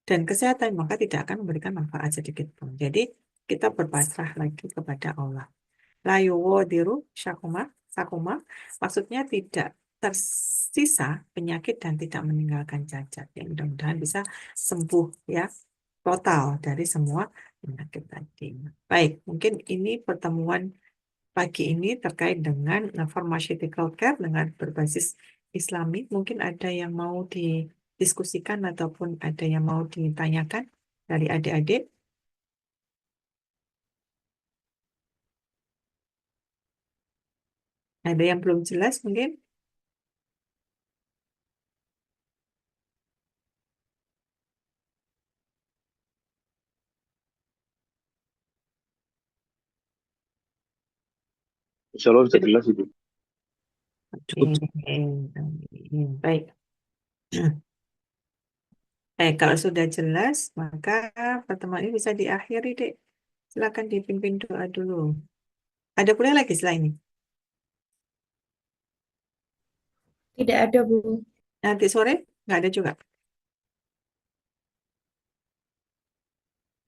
dan kesehatan, maka tidak akan memberikan manfaat sedikit pun. Jadi kita berpasrah lagi kepada Allah. La yuwadiru sakuma, maksudnya tidak tersisa penyakit dan tidak meninggalkan cacat. Ya, mudah-mudahan bisa sembuh, ya, total dari semua penyakit tadi. Baik, mungkin ini pertemuan pagi ini terkait dengan pharmaceutical care dengan berbasis Islami. Mungkin ada yang mau didiskusikan ataupun ada yang mau ditanyakan dari adik-adik. Ada yang belum jelas mungkin? Insya Allah bisa jelas itu. Oke, baik. Kalau sudah jelas, maka pertemuan ini bisa diakhiri, Dek. Silakan dipimpin doa dulu. Ada kuliah lagi setelah ini? Tidak ada, Bu. Nanti sore? Nggak ada juga?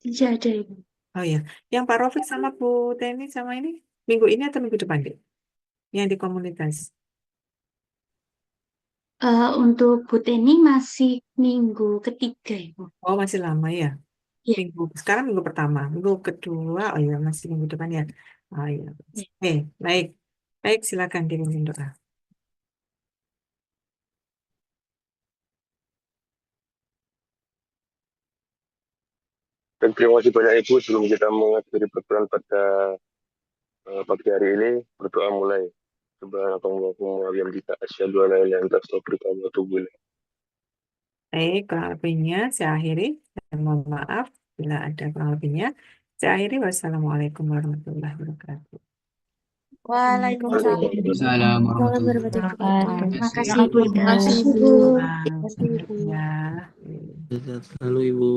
Tidak ada, Ibu. Oh ya, yang Pak Rofik sama Bu Teni sama ini, minggu ini atau minggu depan, Dek? Yang di komunitas. Untuk Bu Teni masih minggu ketiga, Ibu. Oh, masih lama ya? Iya. Sekarang minggu pertama. Minggu kedua, oh ya, masih minggu depan ya. Oh ya. Iya. Oke, baik. Baik, silakan dipimpin doa. Dan terima kasih banyak Ibu sebelum kita mengakhiri pertemuan pada pagi hari ini, berdoa mulai. Subhanakallahumma wa bihamdika asyhadu an la ilaha illa anta astaghfiruka wa atubu ilaik. Baik, kurang lebihnya saya akhiri. Dan mohon maaf bila ada kurang lebihnya. Saya akhiri. Wassalamualaikum warahmatullahi wabarakatuh. Waalaikumsalam. Waalaikumsalam warahmatullahi wabarakatuh. Terima kasih, Terima Ibu. kasih, Bu. Terima kasih, Bu. Ya. wabarakatuh. Lalu Ibu.